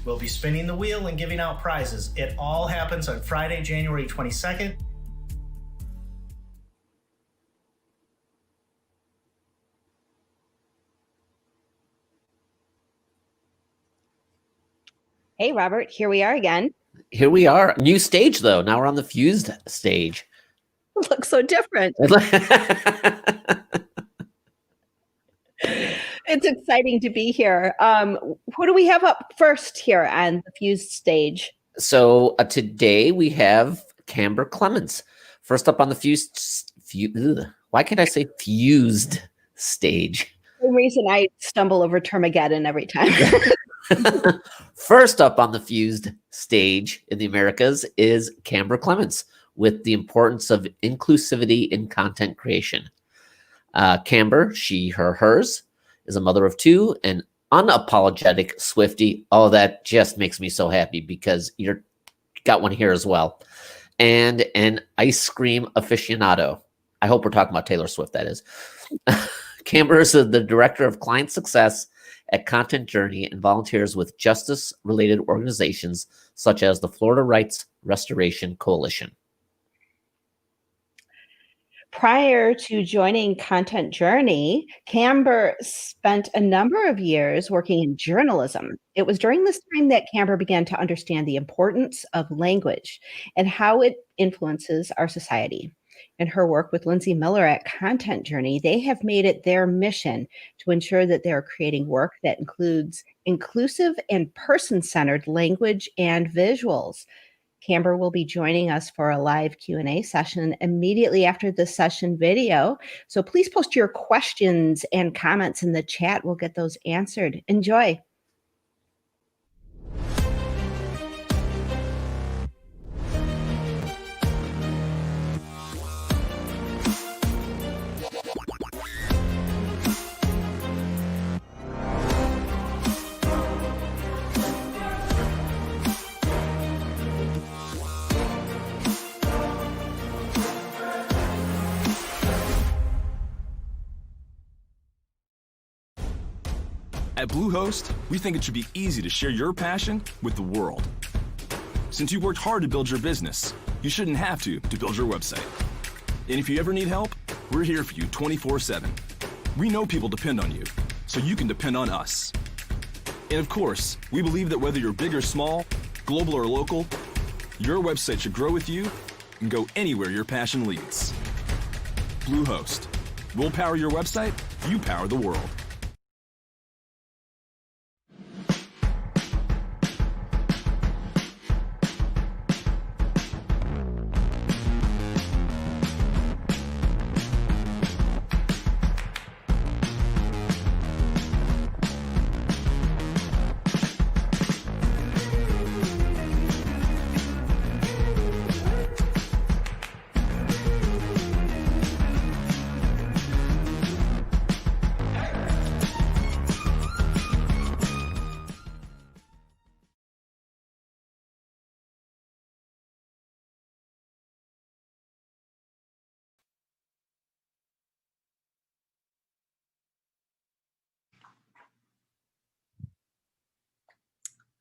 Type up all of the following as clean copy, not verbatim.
We'll be spinning the wheel and giving out prizes. It all happens on Friday, January 22nd. Hey, Robert, here we are again. Here we are. New stage, though. Now we're on the fused stage. It looks so different. It's exciting to be here. Who do we have up first here on the fused stage? So today we have Camber Clements. First up on the why can't I say fused stage? The reason I stumble over Termageddon every time. First up on the fused stage in the Americas is Camber Clements with the importance of inclusivity in content creation. Camber, she, her, hers, is a mother of two, an unapologetic Swiftie. Oh, that just makes me so happy because you're got one here as well. And an ice cream aficionado. I hope we're talking about Taylor Swift, that is. Camber is the director of client success at Content Journey and volunteers with justice-related organizations such as the Florida Rights Restoration Coalition. Prior to joining Content Journey, Camber spent a number of years working in journalism. It was during this time that Camber began to understand the importance of language and how it influences our society. In her work with Lindsay Miller at Content Journey, they have made it their mission to ensure that they are creating work that includes inclusive and person-centered language and visuals. Camber will be joining us for a live Q&A session immediately after the session video. So please post your questions and comments in the chat. We'll get those answered. Enjoy. At Bluehost, we think it should be easy to share your passion with the world. Since you worked hard to build your business, you shouldn't have to build your website. And if you ever need help, we're here for you 24/7. We know people depend on you, so you can depend on us. And of course, we believe that whether you're big or small, global or local, your website should grow with you and go anywhere your passion leads. Bluehost. We'll power your website, you power the world.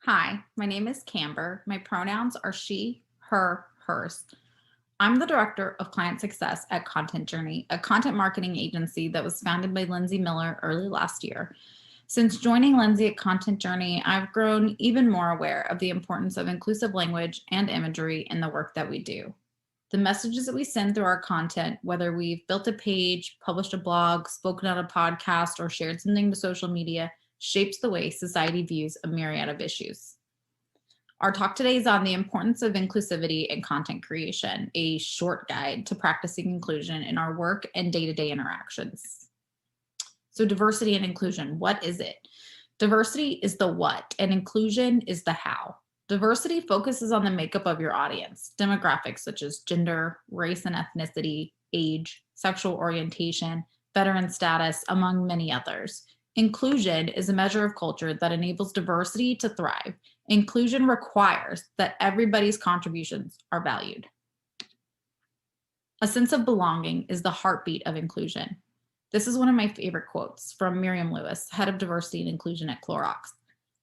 Hi, my name is Camber. My pronouns are she, her, hers. I'm the director of client success at Content Journey, a content marketing agency that was founded by Lindsay Miller early last year. Since joining Lindsay at Content Journey, I've grown even more aware of the importance of inclusive language and imagery in the work that we do. The messages that we send through our content, whether we've built a page, published a blog, spoken on a podcast, or shared something to social media, shapes the way society views a myriad of issues. Our talk today is on the importance of inclusivity in content creation, a short guide to practicing inclusion in our work and day-to-day interactions. So diversity and inclusion, what is it? Diversity is the what, and inclusion is the how. Diversity focuses on the makeup of your audience, demographics such as gender, race and ethnicity, age, sexual orientation, veteran status, among many others. Inclusion is a measure of culture that enables diversity to thrive. Inclusion requires that everybody's contributions are valued. A sense of belonging is the heartbeat of inclusion. This is one of my favorite quotes from Miriam Lewis, head of diversity and inclusion at Clorox.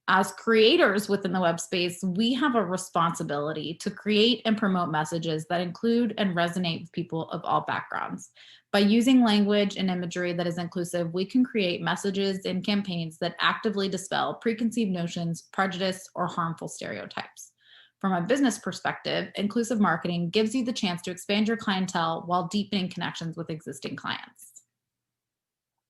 As creators within the web space, we have a responsibility to create and promote messages that include and resonate with people of all backgrounds. By using language and imagery that is inclusive, we can create messages and campaigns that actively dispel preconceived notions, prejudice, or harmful stereotypes. From a business perspective, inclusive marketing gives you the chance to expand your clientele while deepening connections with existing clients.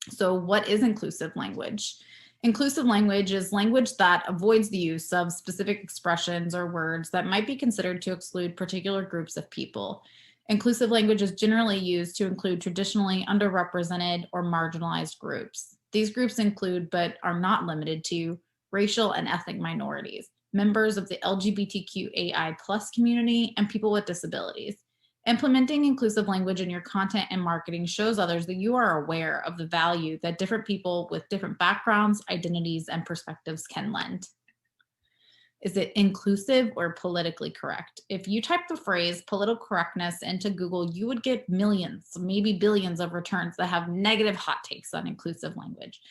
So what is inclusive language? Inclusive language is language that avoids the use of specific expressions or words that might be considered to exclude particular groups of people. Inclusive language is generally used to include traditionally underrepresented or marginalized groups. These groups include, but are not limited to, racial and ethnic minorities, members of the LGBTQAI+ community, and people with disabilities. Implementing inclusive language in your content and marketing shows others that you are aware of the value that different people with different backgrounds, identities, and perspectives can lend. Is it inclusive or politically correct? If you type the phrase political correctness into Google, you would get millions, maybe billions of returns that have negative hot takes on inclusive language.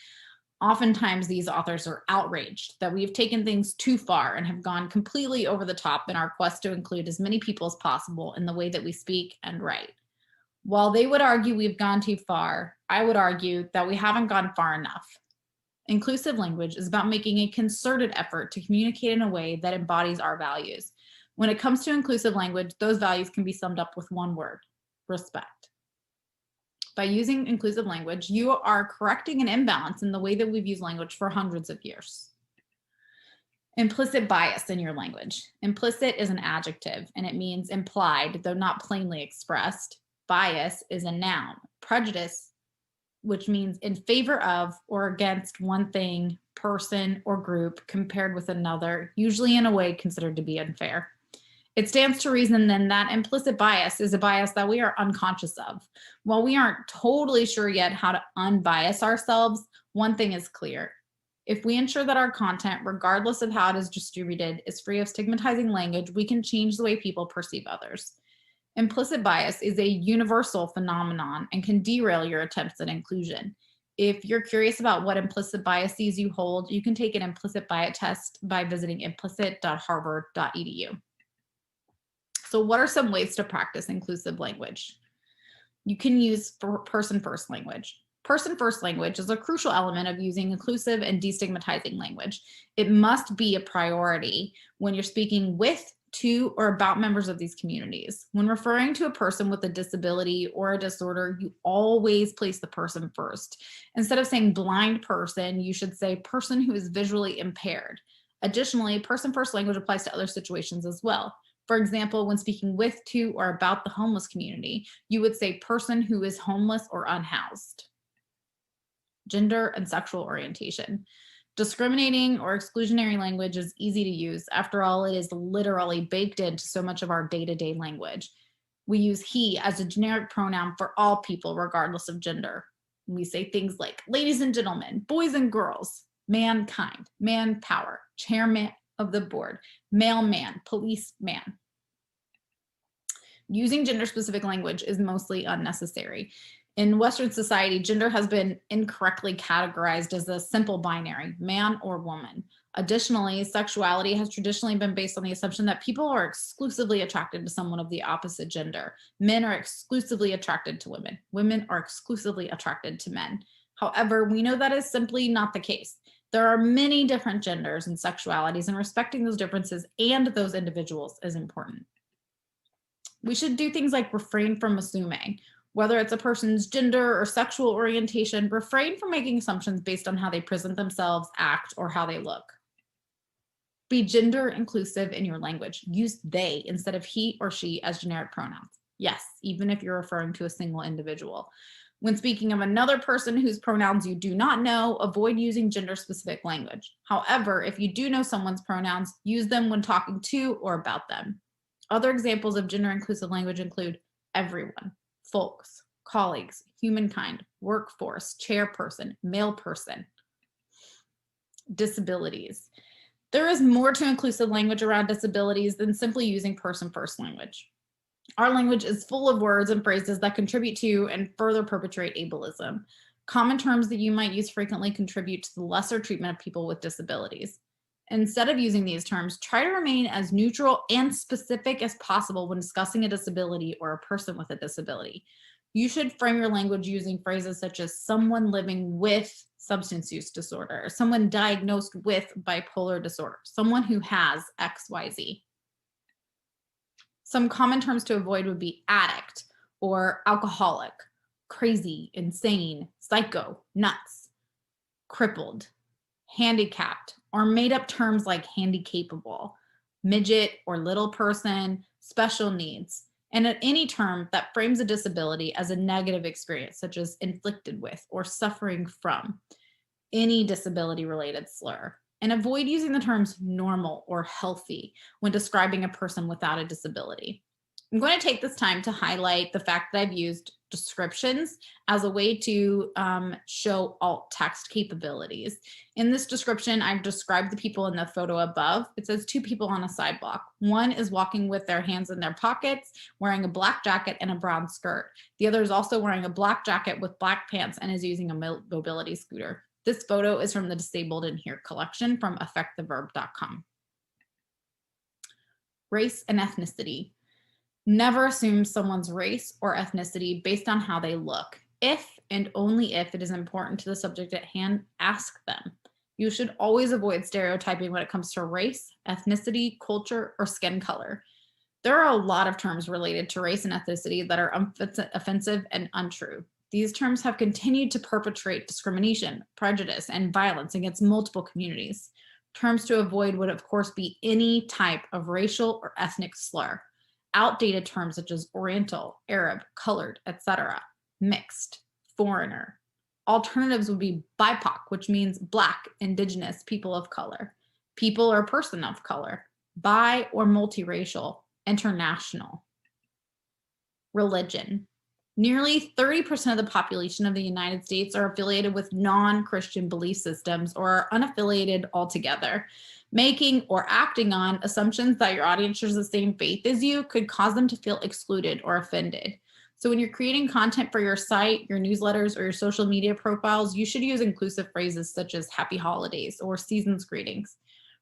Oftentimes, these authors are outraged that we have taken things too far and have gone completely over the top in our quest to include as many people as possible in the way that we speak and write. While they would argue we've gone too far, I would argue that we haven't gone far enough. Inclusive language is about making a concerted effort to communicate in a way that embodies our values. When it comes to inclusive language, those values can be summed up with one word: respect. By using inclusive language, you are correcting an imbalance in the way that we've used language for hundreds of years. Implicit bias in your language. Implicit is an adjective, and it means implied, though not plainly expressed. Bias is a noun. Prejudice, which means in favor of or against one thing, person, or group compared with another, usually in a way considered to be unfair. It stands to reason then that implicit bias is a bias that we are unconscious of. While we aren't totally sure yet how to unbias ourselves, one thing is clear. If we ensure that our content, regardless of how it is distributed, is free of stigmatizing language, we can change the way people perceive others. Implicit bias is a universal phenomenon and can derail your attempts at inclusion. If you're curious about what implicit biases you hold, you can take an implicit bias test by visiting implicit.harvard.edu. So what are some ways to practice inclusive language? You can use person-first language. Person-first language is a crucial element of using inclusive and destigmatizing language. It must be a priority when you're speaking with, to, or about members of these communities. When referring to a person with a disability or a disorder, you always place the person first. Instead of saying blind person, you should say person who is visually impaired. Additionally, person-first language applies to other situations as well. For example, when speaking with, to, or about the homeless community, you would say person who is homeless or unhoused. Gender and sexual orientation. Discriminating or exclusionary language is easy to use. After all, it is literally baked into so much of our day-to-day language. We use he as a generic pronoun for all people, regardless of gender. We say things like ladies and gentlemen, boys and girls, mankind, manpower, chairman of the board, mailman, policeman. Using gender-specific language is mostly unnecessary. In Western society, gender has been incorrectly categorized as a simple binary, man or woman. Additionally, sexuality has traditionally been based on the assumption that people are exclusively attracted to someone of the opposite gender. Men are exclusively attracted to women. Women are exclusively attracted to men. However, we know that is simply not the case. There are many different genders and sexualities, and respecting those differences and those individuals is important. We should do things like refrain from assuming. Whether it's a person's gender or sexual orientation, refrain from making assumptions based on how they present themselves, act, or how they look. Be gender inclusive in your language. Use they instead of he or she as generic pronouns. Yes, even if you're referring to a single individual. When speaking of another person whose pronouns you do not know, avoid using gender-specific language. However, if you do know someone's pronouns, use them when talking to or about them. Other examples of gender-inclusive language include everyone, folks, colleagues, humankind, workforce, chairperson, male person, disabilities. There is more to inclusive language around disabilities than simply using person-first language. Our language is full of words and phrases that contribute to and further perpetuate ableism. Common terms that you might use frequently contribute to the lesser treatment of people with disabilities. Instead of using these terms, try to remain as neutral and specific as possible when discussing a disability or a person with a disability. You should frame your language using phrases such as someone living with substance use disorder, someone diagnosed with bipolar disorder, someone who has XYZ. Some common terms to avoid would be addict or alcoholic, crazy, insane, psycho, nuts, crippled, handicapped, or made up terms like handicapable, midget or little person, special needs, and at any term that frames a disability as a negative experience, such as inflicted with or suffering from, any disability-related slur. And avoid using the terms normal or healthy when describing a person without a disability. I'm going to take this time to highlight the fact that I've used descriptions as a way to show alt text capabilities. In this description, I've described the people in the photo above. It says two people on a sidewalk. One is walking with their hands in their pockets, wearing a black jacket and a brown skirt. The other is also wearing a black jacket with black pants and is using a mobility scooter. This photo is from the Disabled in Here collection from affecttheverb.com. Race and ethnicity. Never assume someone's race or ethnicity based on how they look. If and only if it is important to the subject at hand, ask them. You should always avoid stereotyping when it comes to race, ethnicity, culture, or skin color. There are a lot of terms related to race and ethnicity that are offensive and untrue. These terms have continued to perpetrate discrimination, prejudice, and violence against multiple communities. Terms to avoid would, of course, be any type of racial or ethnic slur. Outdated terms such as Oriental, Arab, colored, etc., mixed, foreigner. Alternatives would be BIPOC, which means Black, Indigenous, people of color, people or person of color, bi or multiracial, international. Religion. Nearly 30% of the population of the United States are affiliated with non-Christian belief systems or are unaffiliated altogether. Making or acting on assumptions that your audience shares the same faith as you could cause them to feel excluded or offended. So when you're creating content for your site, your newsletters, or your social media profiles, you should use inclusive phrases such as happy holidays or season's greetings.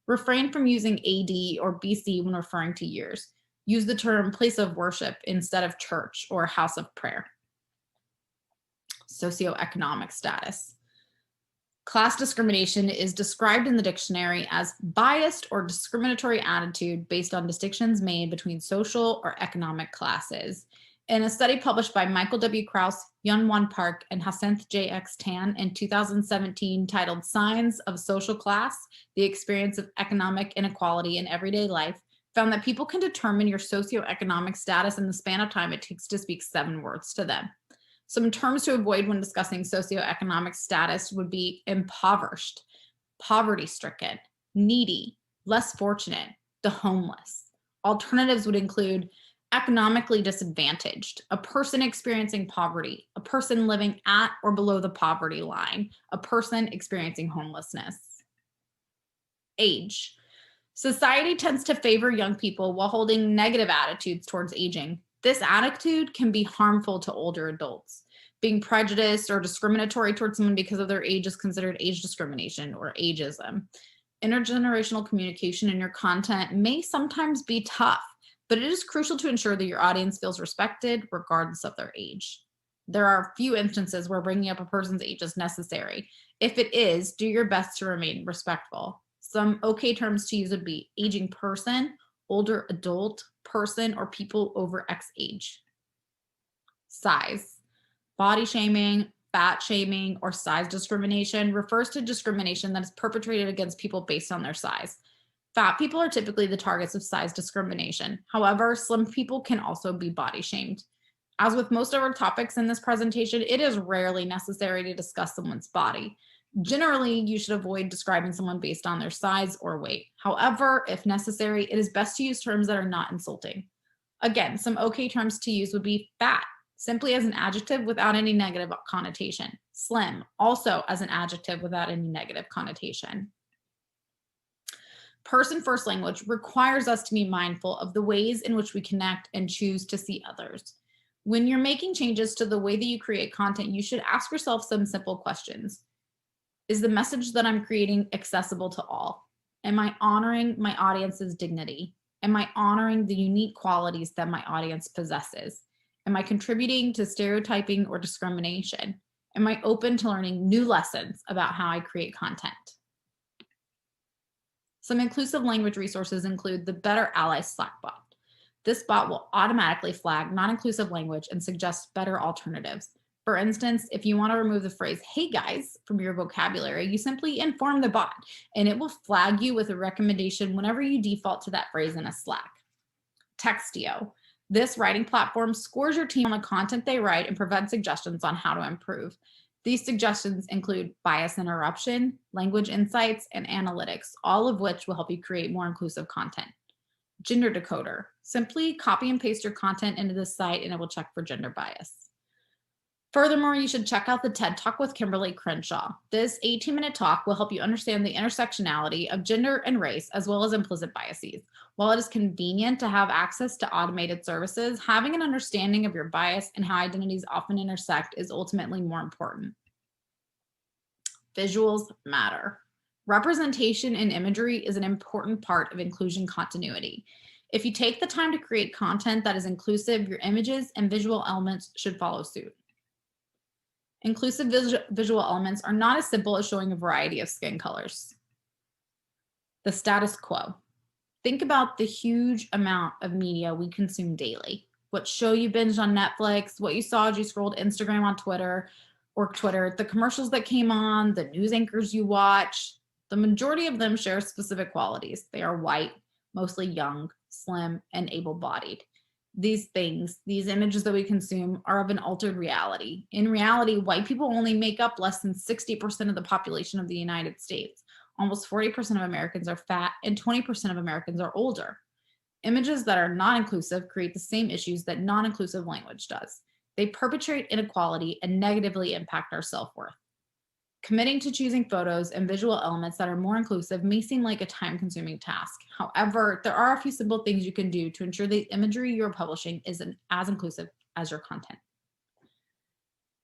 Refrain from using AD or BC when referring to years. Use the term place of worship instead of church or house of prayer. Socioeconomic status. Class discrimination is described in the dictionary as biased or discriminatory attitude based on distinctions made between social or economic classes. In a study published by Michael W. Krause, Yunwan Park, and Hyacinth J.X. Tan in 2017 titled Signs of Social Class, The Experience of Economic Inequality in Everyday Life, found that people can determine your socioeconomic status in the span of time it takes to speak 7 words to them. Some terms to avoid when discussing socioeconomic status would be impoverished, poverty-stricken, needy, less fortunate, the homeless. Alternatives would include economically disadvantaged, a person experiencing poverty, a person living at or below the poverty line, a person experiencing homelessness. Age. Society tends to favor young people while holding negative attitudes towards aging. This attitude can be harmful to older adults. Being prejudiced or discriminatory towards someone because of their age is considered age discrimination or ageism. Intergenerational communication in your content may sometimes be tough, but it is crucial to ensure that your audience feels respected regardless of their age. There are few instances where bringing up a person's age is necessary. If it is, do your best to remain respectful. Some okay terms to use would be aging person, older adult, person, or people over X age. Size. Body shaming, fat shaming, or size discrimination refers to discrimination that is perpetrated against people based on their size. Fat people are typically the targets of size discrimination. However, slim people can also be body shamed. As with most of our topics in this presentation, it is rarely necessary to discuss someone's body. Generally, you should avoid describing someone based on their size or weight. However, if necessary, it is best to use terms that are not insulting. Again, some okay terms to use would be fat, simply as an adjective without any negative connotation. Slim, also as an adjective without any negative connotation. Person-first language requires us to be mindful of the ways in which we connect and choose to see others. When you're making changes to the way that you create content, you should ask yourself some simple questions. Is the message that I'm creating accessible to all? Am I honoring my audience's dignity? Am I honoring the unique qualities that my audience possesses? Am I contributing to stereotyping or discrimination? Am I open to learning new lessons about how I create content? Some inclusive language resources include the Better Allies Slack bot. This bot will automatically flag non-inclusive language and suggest better alternatives. For instance, if you want to remove the phrase, "hey guys," from your vocabulary, you simply inform the bot and it will flag you with a recommendation whenever you default to that phrase in a Slack. Textio. This writing platform scores your team on the content they write and provides suggestions on how to improve. These suggestions include bias interruption, language insights, and analytics, all of which will help you create more inclusive content. Gender decoder. Simply copy and paste your content into the site and it will check for gender bias. Furthermore, you should check out the TED Talk with Kimberly Crenshaw. This 18-minute talk will help you understand the intersectionality of gender and race, as well as implicit biases. While it is convenient to have access to automated services, having an understanding of your bias and how identities often intersect is ultimately more important. Visuals matter. Representation and imagery is an important part of inclusion continuity. If you take the time to create content that is inclusive, your images and visual elements should follow suit. Inclusive visual elements are not as simple as showing a variety of skin colors. The status quo. Think about the huge amount of media we consume daily. What show you binged on Netflix, what you saw as you scrolled Instagram on Twitter, the commercials that came on, the news anchors you watch. The majority of them share specific qualities. They are white, mostly young, slim, and able-bodied. These images that we consume are of an altered reality. In reality, white people only make up less than 60% of the population of the United States. Almost 40% of Americans are fat and 20% of Americans are older. Images that are not inclusive create the same issues that non-inclusive language does. They perpetuate inequality and negatively impact our self-worth. Committing to choosing photos and visual elements that are more inclusive may seem like a time-consuming task. However, there are a few simple things you can do to ensure the imagery you're publishing is as inclusive as your content.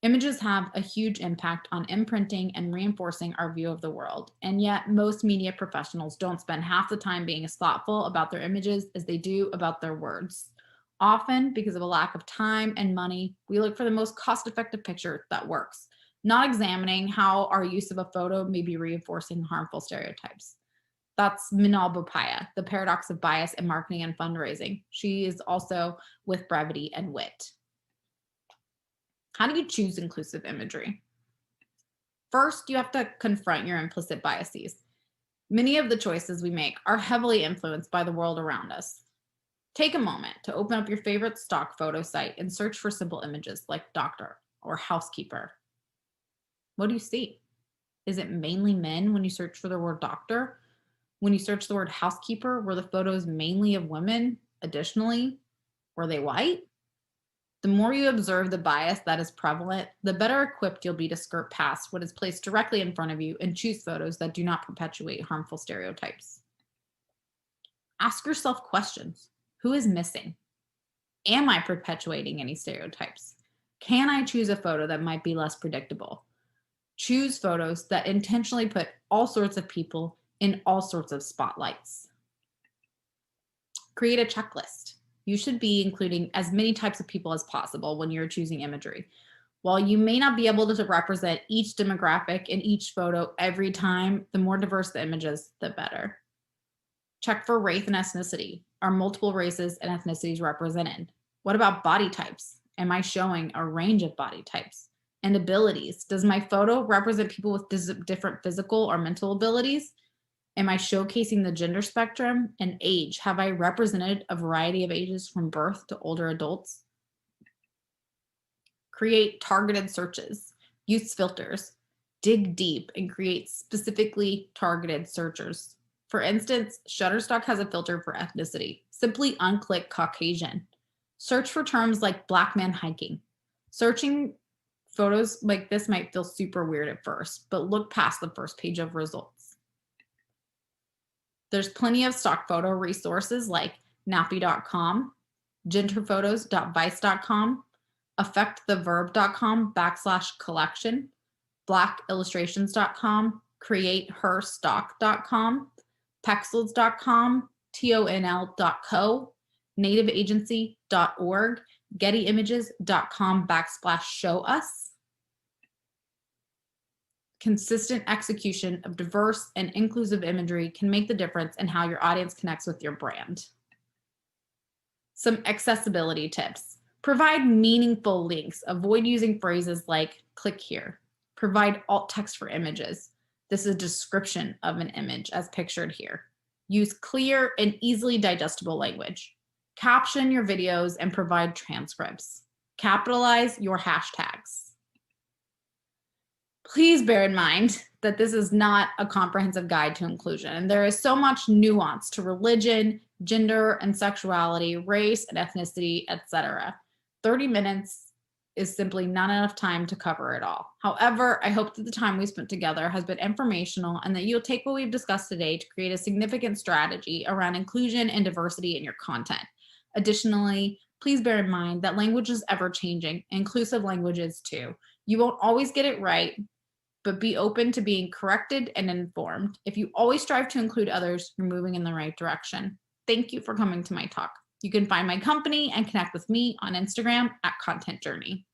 Images have a huge impact on imprinting and reinforcing our view of the world, and yet most media professionals don't spend half the time being as thoughtful about their images as they do about their words. Often, because of a lack of time and money, we look for the most cost-effective picture that works, not examining how our use of a photo may be reinforcing harmful stereotypes. That's Minal Bopaya, The Paradox of Bias in Marketing and Fundraising. She is also with Brevity and Wit. How do you choose inclusive imagery? First, you have to confront your implicit biases. Many of the choices we make are heavily influenced by the world around us. Take a moment to open up your favorite stock photo site and search for simple images like doctor or housekeeper. What do you see? Is it mainly men when you search for the word doctor? When you search the word housekeeper, were the photos mainly of women? Additionally, were they white? The more you observe the bias that is prevalent, the better equipped you'll be to skirt past what is placed directly in front of you and choose photos that do not perpetuate harmful stereotypes. Ask yourself questions. Who is missing? Am I perpetuating any stereotypes? Can I choose a photo that might be less predictable? Choose photos that intentionally put all sorts of people in all sorts of spotlights. Create a checklist. You should be including as many types of people as possible when you're choosing imagery. While you may not be able to represent each demographic in each photo every time, the more diverse the images, the better. Check for race and ethnicity. Are multiple races and ethnicities represented? What about body types? Am I showing a range of body types? And abilities. Does my photo represent people with different physical or mental abilities? Am I showcasing the gender spectrum? And age? Have I represented a variety of ages from birth to older adults? Create targeted searches. Use filters. Dig deep and create specifically targeted searchers. For instance, Shutterstock has a filter for ethnicity. Simply unclick Caucasian. Search for terms like Black man hiking. Searching photos like this might feel super weird at first, but look past the first page of results. There's plenty of stock photo resources like nappy.com, genderphotos.vice.com, affecttheverb.com/collection, blackillustrations.com, createherstock.com, Pexels.com, tonl.co, nativeagency.org, gettyimages.com/show us. Consistent execution of diverse and inclusive imagery can make the difference in how your audience connects with your brand. Some accessibility tips. Provide meaningful links. Avoid using phrases like click here. Provide alt text for images. This is a description of an image as pictured here. Use clear and easily digestible language. Caption your videos and provide transcripts. Capitalize your hashtags. Please bear in mind that this is not a comprehensive guide to inclusion, and there is so much nuance to religion, gender and sexuality, race and ethnicity, etc. 30 minutes is simply not enough time to cover it all. However, I hope that the time we spent together has been informational and that you'll take what we've discussed today to create a significant strategy around inclusion and diversity in your content. Additionally, please bear in mind that language is ever changing, inclusive language is too. You won't always get it right, but be open to being corrected and informed. If you always strive to include others, you're moving in the right direction. Thank you for coming to my talk. You can find my company and connect with me on Instagram at Content Journey.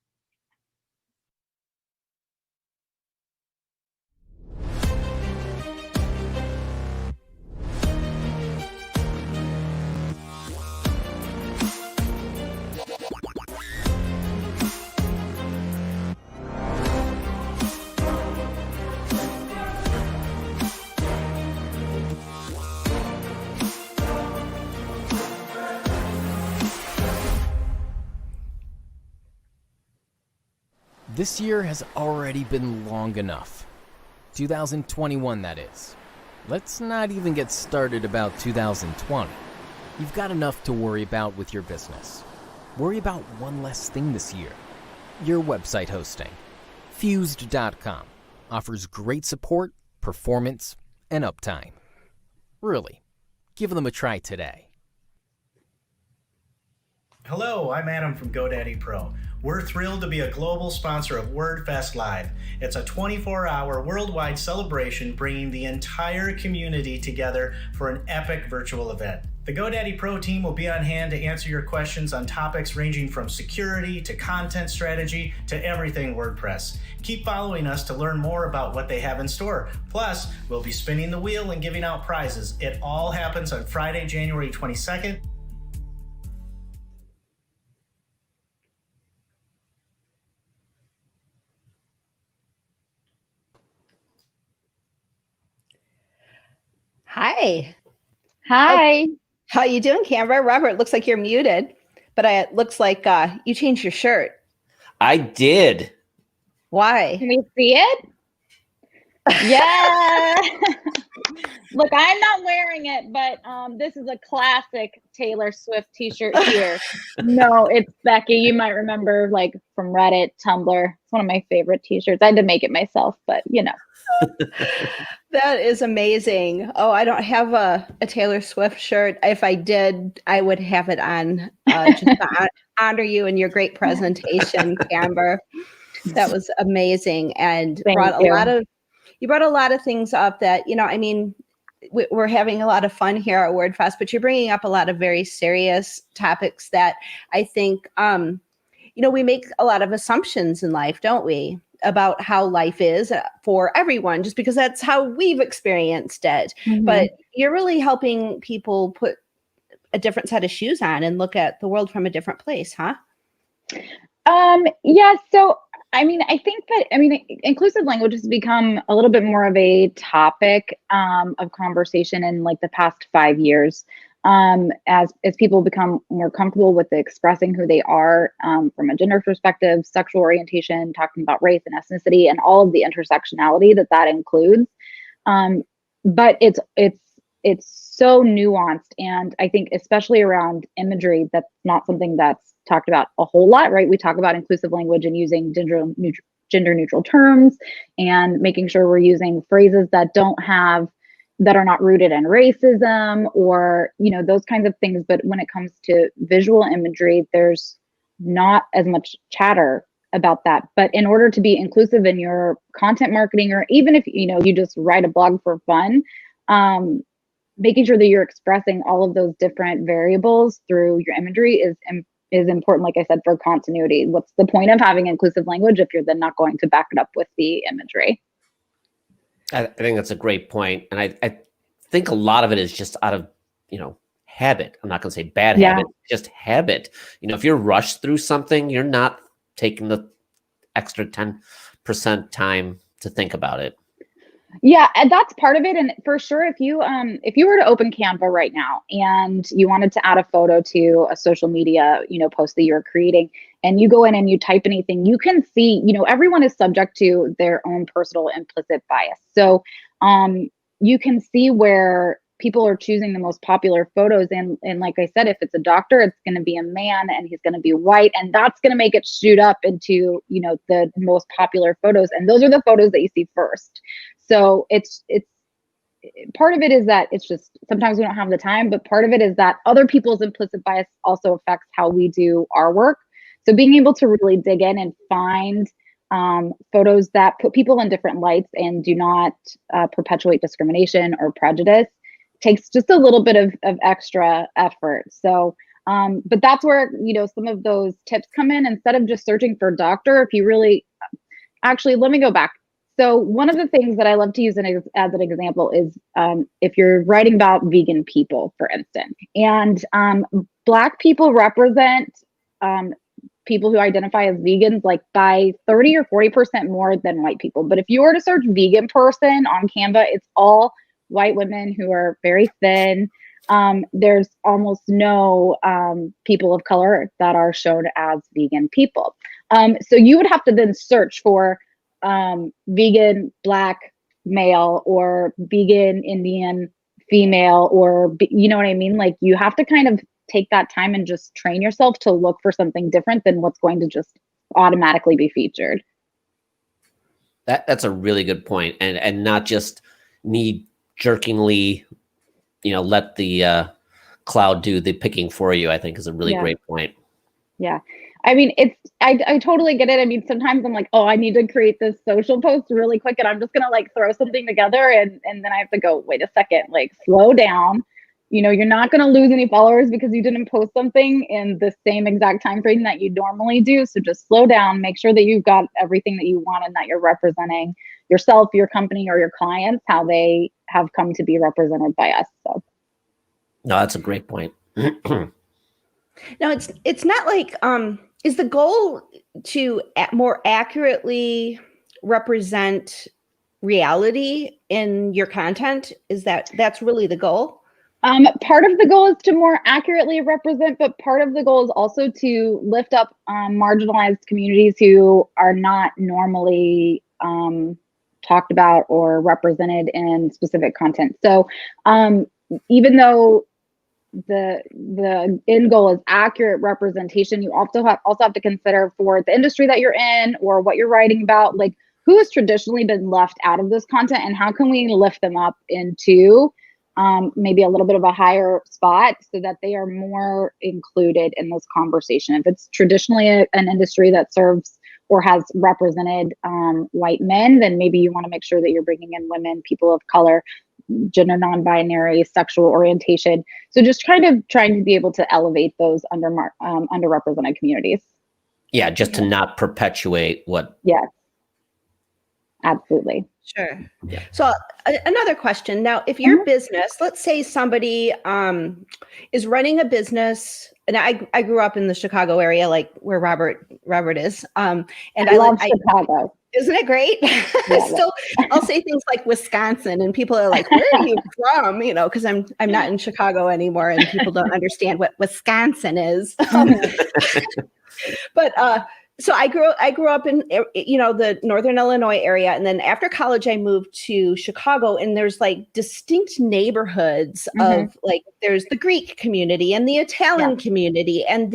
This year has already been long enough. 2021, that is. Let's not even get started about 2020. You've got enough to worry about with your business. Worry about one less thing this year. Your website hosting. Fused.com offers great support, performance, and uptime. Really, give them a try today. Hello, I'm Adam from GoDaddy Pro. We're thrilled to be a global sponsor of WordFest Live. It's a 24-hour worldwide celebration bringing the entire community together for an epic virtual event. The GoDaddy Pro team will be on hand to answer your questions on topics ranging from security to content strategy to everything WordPress. Keep following us to learn more about what they have in store. Plus, we'll be spinning the wheel and giving out prizes. It all happens on Friday, January 22nd. Hi. Hi. How you doing, Camber? Robert, looks like you're muted, but it looks like you changed your shirt. I did. Why? Can we see it? Yeah. Look, I'm not wearing it, but this is a classic Taylor Swift t-shirt here. No, it's Becky. You might remember, like, from Reddit, Tumblr. It's one of my favorite t-shirts. I had to make it myself, but you know. That is amazing. Oh, I don't have a Taylor Swift shirt. If I did, I would have it on just to honor you and your great presentation, Camber. That was amazing, and you brought a lot of things up that, you know, I mean, we're having a lot of fun here at WordFest, but you're bringing up a lot of very serious topics that I think, you know, we make a lot of assumptions in life, don't we, about how life is for everyone, just because that's how we've experienced it. Mm-hmm. But you're really helping people put a different set of shoes on and look at the world from a different place, huh? Yeah. So, I mean, I think that, inclusive language has become a little bit more of a topic of conversation in like the past 5 years. As people become more comfortable with expressing who they are from a gender perspective, sexual orientation, talking about race and ethnicity, and all of the intersectionality that includes. But it's so nuanced, and I think especially around imagery, that's not something that's talked about a whole lot, right? We talk about inclusive language and using gender neutral terms and making sure we're using phrases that are not rooted in racism or, you know, those kinds of things. But when it comes to visual imagery, there's not as much chatter about that. But in order to be inclusive in your content marketing, or even if, you know, you just write a blog for fun, making sure that you're expressing all of those different variables through your imagery is important, like I said, for continuity. What's the point of having inclusive language if you're then not going to back it up with the imagery? I think that's a great point. And I think a lot of it is just out of, habit. I'm not going to say bad habit, just habit. If you're rushed through something, you're not taking the extra 10% time to think about it. Yeah, and that's part of it. And for sure, if you were to open Canva right now and you wanted to add a photo to a social media, post that you're creating, and you go in and you type anything, you can see, everyone is subject to their own personal implicit bias. So you can see where people are choosing the most popular photos. And like I said, if it's a doctor, it's going to be a man and he's going to be white, and that's going to make it shoot up into, the most popular photos. And those are the photos that you see first. So it's part of it is that it's just sometimes we don't have the time, but part of it is that other people's implicit bias also affects how we do our work. So being able to really dig in and find photos that put people in different lights and do not perpetuate discrimination or prejudice takes just a little bit of extra effort. So, but that's where, some of those tips come in. Instead of just searching for doctor, if you really, actually, let me go back. So one of the things that I love to use as an example is if you're writing about vegan people, for instance, and Black people represent people who identify as vegans like by 30 or 40% more than white people. But if you were to search vegan person on Canva, it's all white women who are very thin. There's almost no people of color that are shown as vegan people. So you would have to then search for vegan Black male or vegan Indian female, or you know what I mean? Like you have to kind of take that time and just train yourself to look for something different than what's going to just automatically be featured. That's a really good point, and not just knee jerkingly, let the cloud do the picking for you. I think is a really great point. Yeah. I mean, I totally get it. I mean, sometimes I'm like, oh, I need to create this social post really quick, and I'm just going to like throw something together. And then I have to go, wait a second, like slow down. You're not going to lose any followers because you didn't post something in the same exact time frame that you normally do. So just slow down, make sure that you've got everything that you want and that you're representing yourself, your company, or your clients, how they have come to be represented by us. So. No, that's a great point. No, it's not like, is the goal to more accurately represent reality in your content? That's really the goal? Part of the goal is to more accurately represent, but part of the goal is also to lift up marginalized communities who are not normally talked about or represented in specific content. So even though the end goal is accurate representation, you also have to consider for the industry that you're in or what you're writing about, like who has traditionally been left out of this content and how can we lift them up into maybe a little bit of a higher spot so that they are more included in this conversation. If it's traditionally an industry that serves or has represented white men, then maybe you want to make sure that you're bringing in women, people of color, gender non-binary, sexual orientation. So just kind of trying to be able to elevate those underrepresented communities. Yeah, just to not perpetuate what. Yes, absolutely. Sure. Yeah. So another question. Now, if your business, let's say somebody is running a business, and I grew up in the Chicago area, like where Robert is. And I love Chicago. Isn't it great? Yeah, Still, I'll say things like Wisconsin, and people are like, "Where are you from?" Because I'm not in Chicago anymore, and people don't understand what Wisconsin is. But so I grew up in the Northern Illinois area, and then after college I moved to Chicago, and there's like distinct neighborhoods of like there's the Greek community and the Italian community, and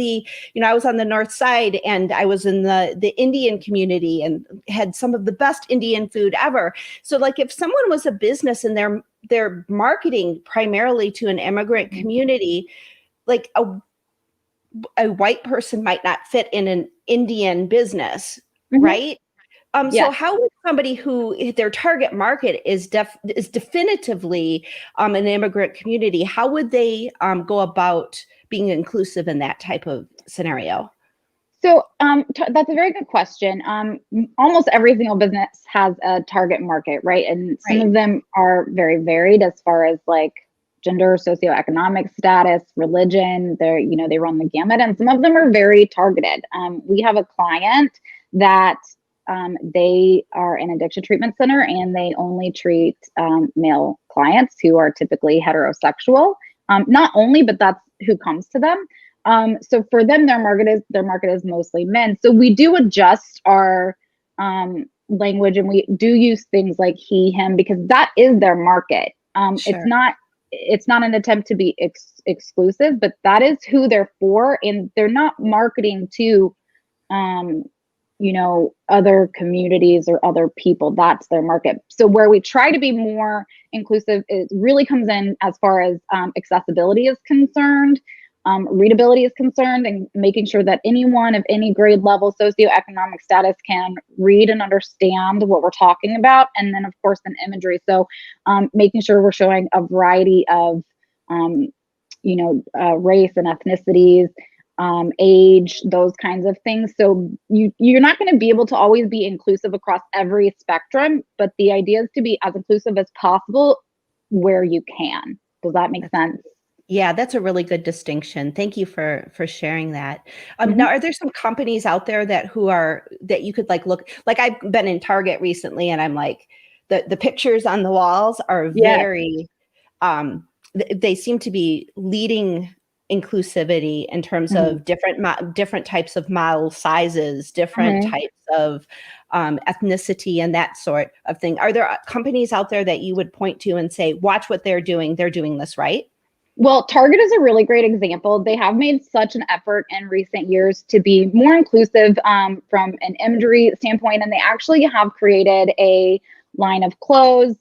I was on the north side and I was in the Indian community and had some of the best Indian food ever. So like if someone was a business and they're marketing primarily to an immigrant community, like a white person might not fit in an Indian business, right? So Yes. how would somebody who their target market is definitively an immigrant community, how would they go about being inclusive in that type of scenario? So that's a very good question. Almost every single business has a target market, right? And some of them are very varied as far as like gender, socioeconomic status, religion. They run the gamut, and some of them are very targeted. We have a client that they are an addiction treatment center, and they only treat male clients who are typically heterosexual. Not only, but that's who comes to them. So for them, their market is mostly men. So we do adjust our language, and we do use things like he, him, because that is their market. Sure. It's not an attempt to be exclusive, but that is who they're for, and they're not marketing to other communities or other people. That's their market. So where we try to be more inclusive, it really comes in as far as accessibility is concerned. Readability is concerned, and making sure that anyone of any grade level, socioeconomic status can read and understand what we're talking about. And then, of course, an imagery. So making sure we're showing a variety of, race and ethnicities, age, those kinds of things. So you're not going to be able to always be inclusive across every spectrum, but the idea is to be as inclusive as possible where you can. Does that make sense? Yeah, that's a really good distinction. Thank you for sharing that. Now, are there some companies out there that you could like look, like I've been in Target recently, and I'm like, the pictures on the walls are very, they seem to be leading inclusivity in terms of different types of model sizes, different types of ethnicity, and that sort of thing. Are there companies out there that you would point to and say, watch what they're doing this right? Well, Target is a really great example. They have made such an effort in recent years to be more inclusive from an imagery standpoint, and they actually have created a line of clothes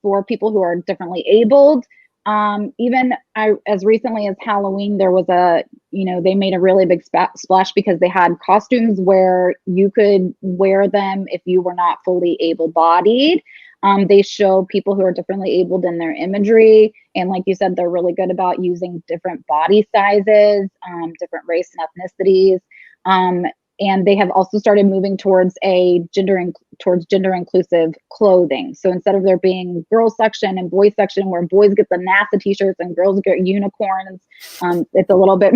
for people who are differently abled. As recently as Halloween, there was they made a really big splash because they had costumes where you could wear them if you were not fully able-bodied. They show people who are differently abled in their imagery. And like you said, they're really good about using different body sizes, different race and ethnicities. And they have also started moving towards gender inclusive clothing. So instead of there being girls section and boys section where boys get the NASA t-shirts and girls get unicorns, it's a little bit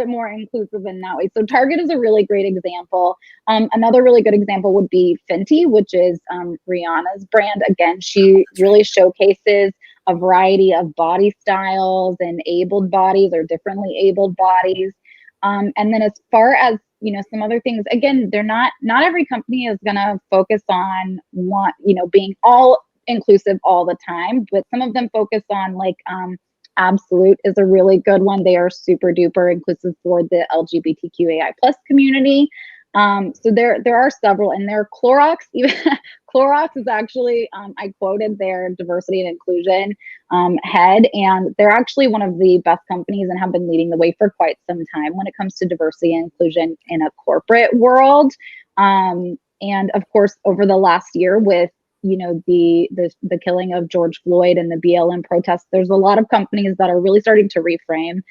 more inclusive in that way. So Target is a really great example. Another really good example would be Fenty, which is Rihanna's brand. Again, she really showcases a variety of body styles and abled bodies or differently abled bodies. And then as far as, some other things, again, not every company is going to focus on being all inclusive all the time, but some of them focus on like, Absolute is a really good one. They are super duper inclusive for the LGBTQAI+ community. So there are several, and there Clorox, even Clorox is actually, I quoted their diversity and inclusion head, and they're actually one of the best companies and have been leading the way for quite some time when it comes to diversity and inclusion in a corporate world. And of course, over the last year with the killing of George Floyd and the BLM protests, there's a lot of companies that are really starting to reframe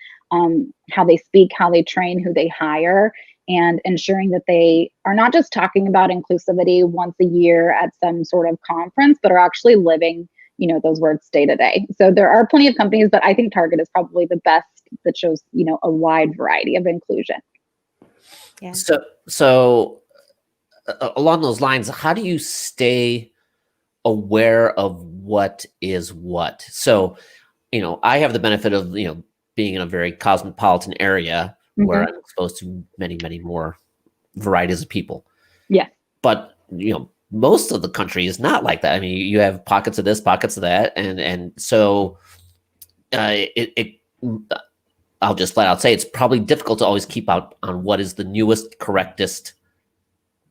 how they speak, how they train, who they hire, and ensuring that they are not just talking about inclusivity once a year at some sort of conference, but are actually living, those words day to day. So there are plenty of companies, but I think Target is probably the best that shows, a wide variety of inclusion. Yeah. So along those lines, how do you stay aware of what is what? So, I have the benefit of, being in a very cosmopolitan area where I'm exposed to many, many more varieties of people. Yeah. But, most of the country is not like that. I mean, you have pockets of this, pockets of that. And so I'll just flat out say it's probably difficult to always keep out on what is the newest, correctest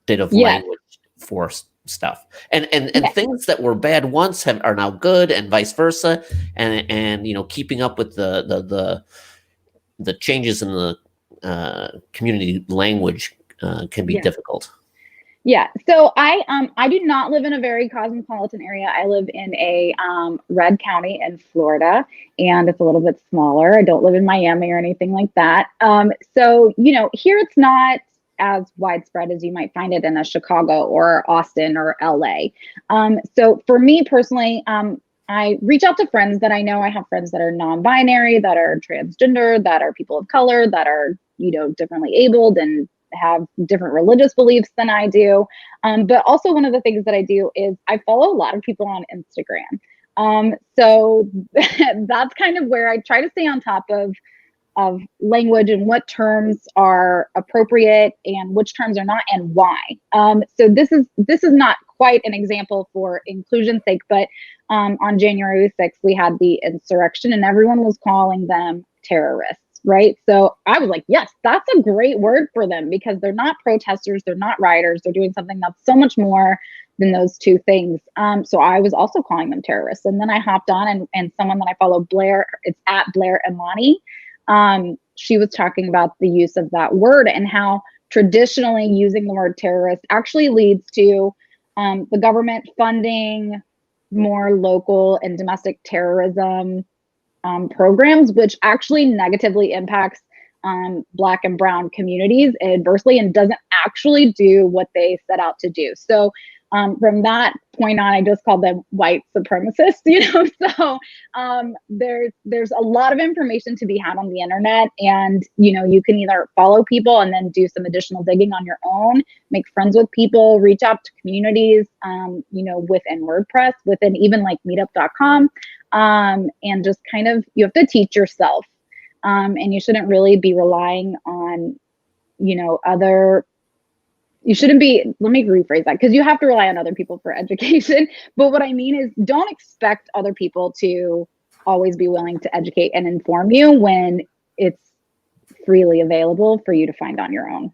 bit of language for stuff. And things that were bad once are now good, and vice versa. And keeping up with the changes in the community language can be difficult. Yeah. So I do not live in a very cosmopolitan area. I live in a red county in Florida, and it's a little bit smaller. I don't live in Miami or anything like that. So here it's not as widespread as you might find it in a Chicago or Austin or LA. So for me personally, I reach out to friends that I know. I have friends that are non-binary, that are transgender, that are people of color, that are differently abled and have different religious beliefs than I do. But also one of the things that I do is I follow a lot of people on Instagram. So that's kind of where I try to stay on top of language and what terms are appropriate and which terms are not and why. So this is not quite an example for inclusion's sake, but on January 6th, we had the insurrection and everyone was calling them terrorists. Right. So I was like, yes, that's a great word for them because they're not protesters. They're not rioters. They're doing something that's so much more than those two things. So I was also calling them terrorists. And then I hopped on and someone that I follow, Blair, it's at Blair Imani. She was talking about the use of that word and how traditionally using the word terrorist actually leads to the government funding more local and domestic terrorism programs, which actually negatively impacts Black and Brown communities adversely and doesn't actually do what they set out to do. So from that point on, I just called them white supremacists, So there's a lot of information to be had on the internet, and you can either follow people and then do some additional digging on your own, make friends with people, reach out to communities, within WordPress, within even like meetup.com, and just kind of you have to teach yourself, and you shouldn't really be relying on you shouldn't be, let me rephrase that, because you have to rely on other people for education. But what I mean is don't expect other people to always be willing to educate and inform you when it's freely available for you to find on your own.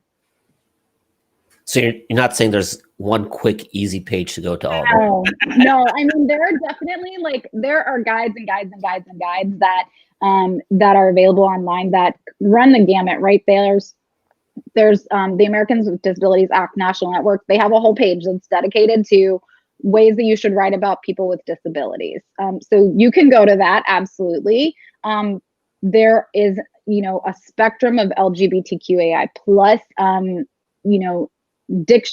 So you're not saying there's one quick, easy page to go to all of them? No. I mean, there are definitely there are guides and guides and guides and guides that are available online that run the gamut, right? There's the Americans with Disabilities Act National Network. They have a whole page that's dedicated to ways that you should write about people with disabilities. So you can go to that, absolutely. There is, a spectrum of LGBTQAI plus,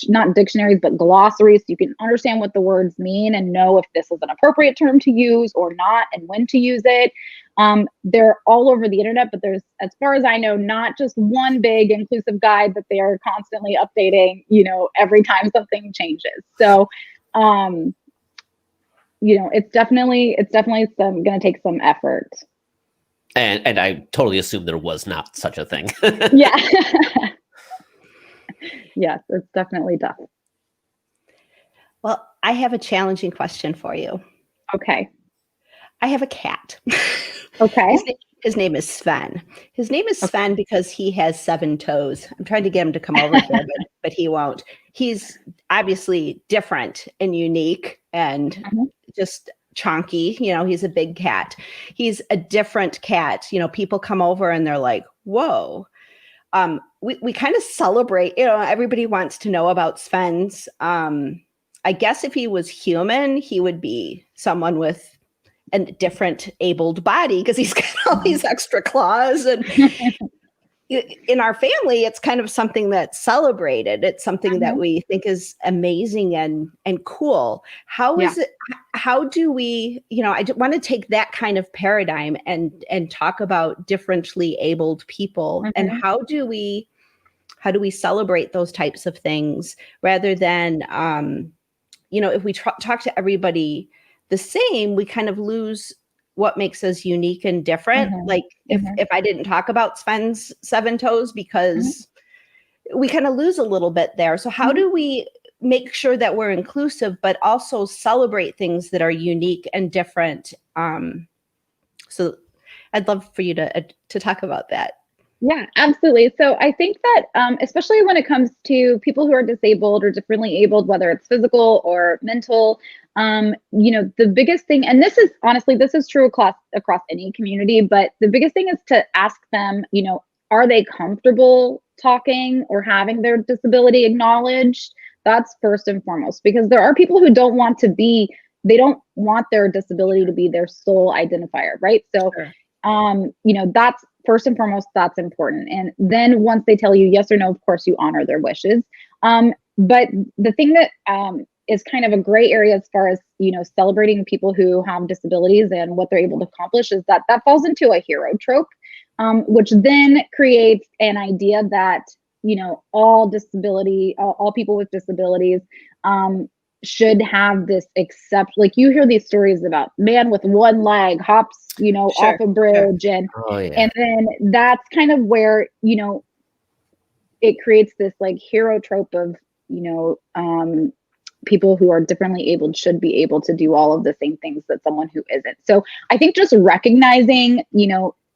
not dictionaries, but glossaries. So you can understand what the words mean and know if this is an appropriate term to use or not and when to use it. They're all over the internet, but there's, as far as I know, not just one big inclusive guide that they are constantly updating, every time something changes. So, it's definitely going to take some effort. And I totally assume there was not such a thing. Yeah. Yes, it's definitely tough. Well, I have a challenging question for you. Okay. I have a cat. Okay. His name is Sven. His name is Sven because he has 7 toes. I'm trying to get him to come over here, but he won't. He's obviously different and unique and just chonky. He's a big cat. He's a different cat. People come over and they're like, whoa. We kind of celebrate, everybody wants to know about Sven's. I guess if he was human, he would be someone with a different abled body because he's got all these extra claws. And in our family, it's kind of something that's celebrated. It's something that we think is amazing and cool. How is it? How do we, I want to take that kind of paradigm and talk about differently abled people and how do we celebrate those types of things rather than, if we talk to everybody the same, we kind of lose what makes us unique and different. Like if I didn't talk about Sven's 7 toes, because we kind of lose a little bit there. So how do we make sure that we're inclusive, but also celebrate things that are unique and different? So I'd love for you to talk about that. Yeah, absolutely. So I think that especially when it comes to people who are disabled or differently abled, whether it's physical or mental, the biggest thing, and this is true across any community, but the biggest thing is to ask them, are they comfortable talking or having their disability acknowledged? That's first and foremost, because there are people who don't want their disability to be their sole identifier, right? So, Sure. That's first and foremost, that's important. And then once they tell you yes or no, of course, you honor their wishes. But the thing that is kind of a gray area as far as, celebrating people who have disabilities and what they're able to accomplish is that falls into a hero trope, which then creates an idea that, all people with disabilities should have this like you hear these stories about man with one leg hops, Sure, off a bridge and then that's kind of where, it creates this like hero trope of, people who are differently abled should be able to do all of the same things that someone who isn't. So I think just recognizing,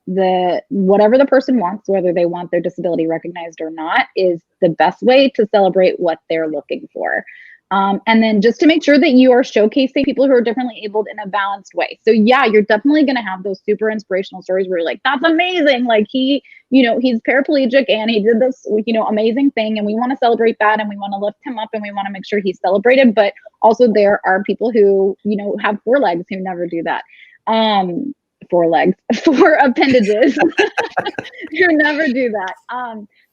whatever the person wants, whether they want their disability recognized or not, is the best way to celebrate what they're looking for. And then just to make sure that you are showcasing people who are differently abled in a balanced way. So yeah, you're definitely going to have those super inspirational stories where you're like, that's amazing. Like he's paraplegic and he did this, amazing thing. And we want to celebrate that. And we want to lift him up and we want to make sure he's celebrated. But also there are people who, have 4 legs who never do that. 4 legs, 4 appendages who never do that.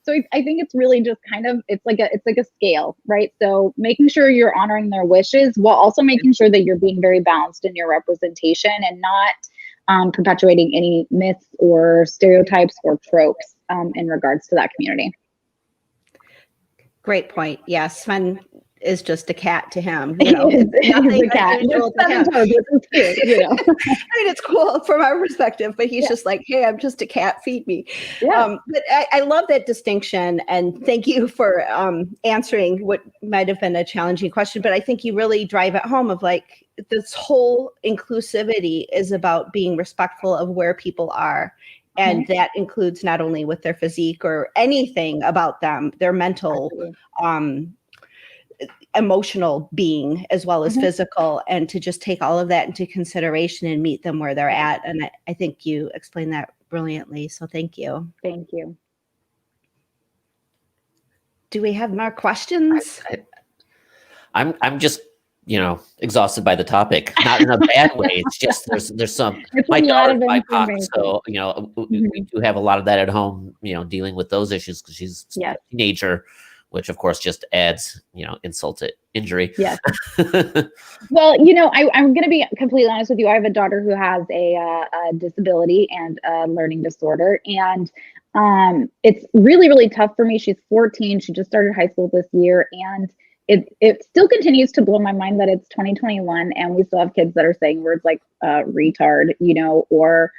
So I think it's really just kind of, it's like a scale, right? So making sure you're honoring their wishes while also making sure that you're being very balanced in your representation and not perpetuating any myths or stereotypes or tropes in regards to that community. Great point. Yes, Sven is just a cat to him. He's a cat. Unusual to him. I mean, it's cool from our perspective, but he's just like, hey, I'm just a cat, feed me. Yeah. But I love that distinction, and thank you for answering what might have been a challenging question, but I think you really drive it home of like, this whole inclusivity is about being respectful of where people are. And that includes not only with their physique or anything about them, their mental, emotional being as well as physical, and to just take all of that into consideration and meet them where they're at. And I think you explained that brilliantly. So thank you. Thank you. Do we have more questions? I'm just, exhausted by the topic, not in a bad way. It's just there's some. My daughter's BIPOC, so we do have a lot of that at home. Dealing with those issues because she's a teenager, which of course just adds, insult to injury. Yeah. Well, I'm going to be completely honest with you. I have a daughter who has a disability and a learning disorder, and it's really, really tough for me. She's 14. She just started high school this year, and it still continues to blow my mind that it's 2021 and we still have kids that are saying words like retard, or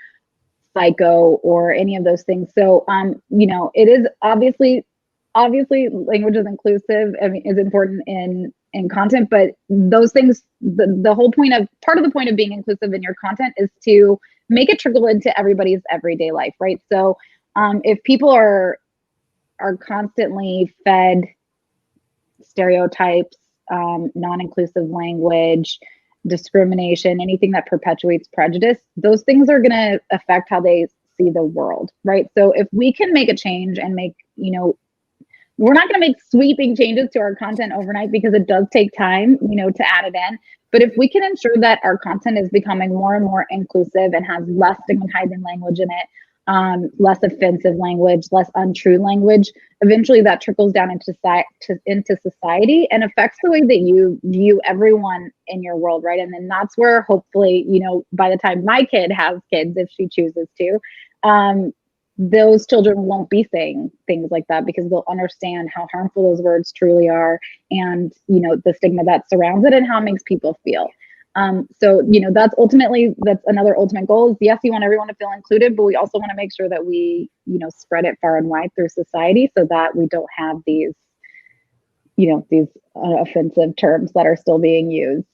psycho or any of those things. So, it is obviously language is inclusive. I mean, is important in content, but those things, the whole part of the point of being inclusive in your content is to make it trickle into everybody's everyday life, right? So, if people are constantly fed stereotypes, non-inclusive language, discrimination, anything that perpetuates prejudice, those things are going to affect how they see the world, right? So if we can make a change and make, we're not going to make sweeping changes to our content overnight because it does take time, to add it in. But if we can ensure that our content is becoming more and more inclusive and has less stigmatizing language in it, less offensive language, less untrue language, eventually that trickles down into society and affects the way that you view everyone in your world, right? And then that's where hopefully, by the time my kid has kids, if she chooses to, those children won't be saying things like that because they'll understand how harmful those words truly are and, the stigma that surrounds it and how it makes people feel. So, that's another ultimate goal is, yes, you want everyone to feel included, but we also want to make sure that we, spread it far and wide through society so that we don't have these, these offensive terms that are still being used.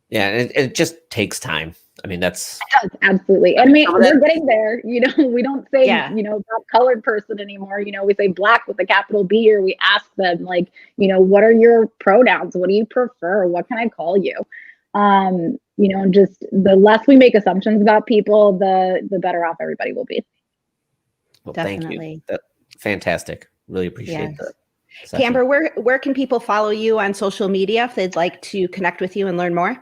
Yeah. And it just takes time. I mean, it does, absolutely. And we're getting there, we don't say, that colored person anymore. We say black with a capital B, or we ask them like, what are your pronouns? What do you prefer? What can I call you? Just the less we make assumptions about people, the better off everybody will be. Well, Definitely. thank you. That's fantastic. Really appreciate that. session. Camber, where can people follow you on social media if they'd like to connect with you and learn more?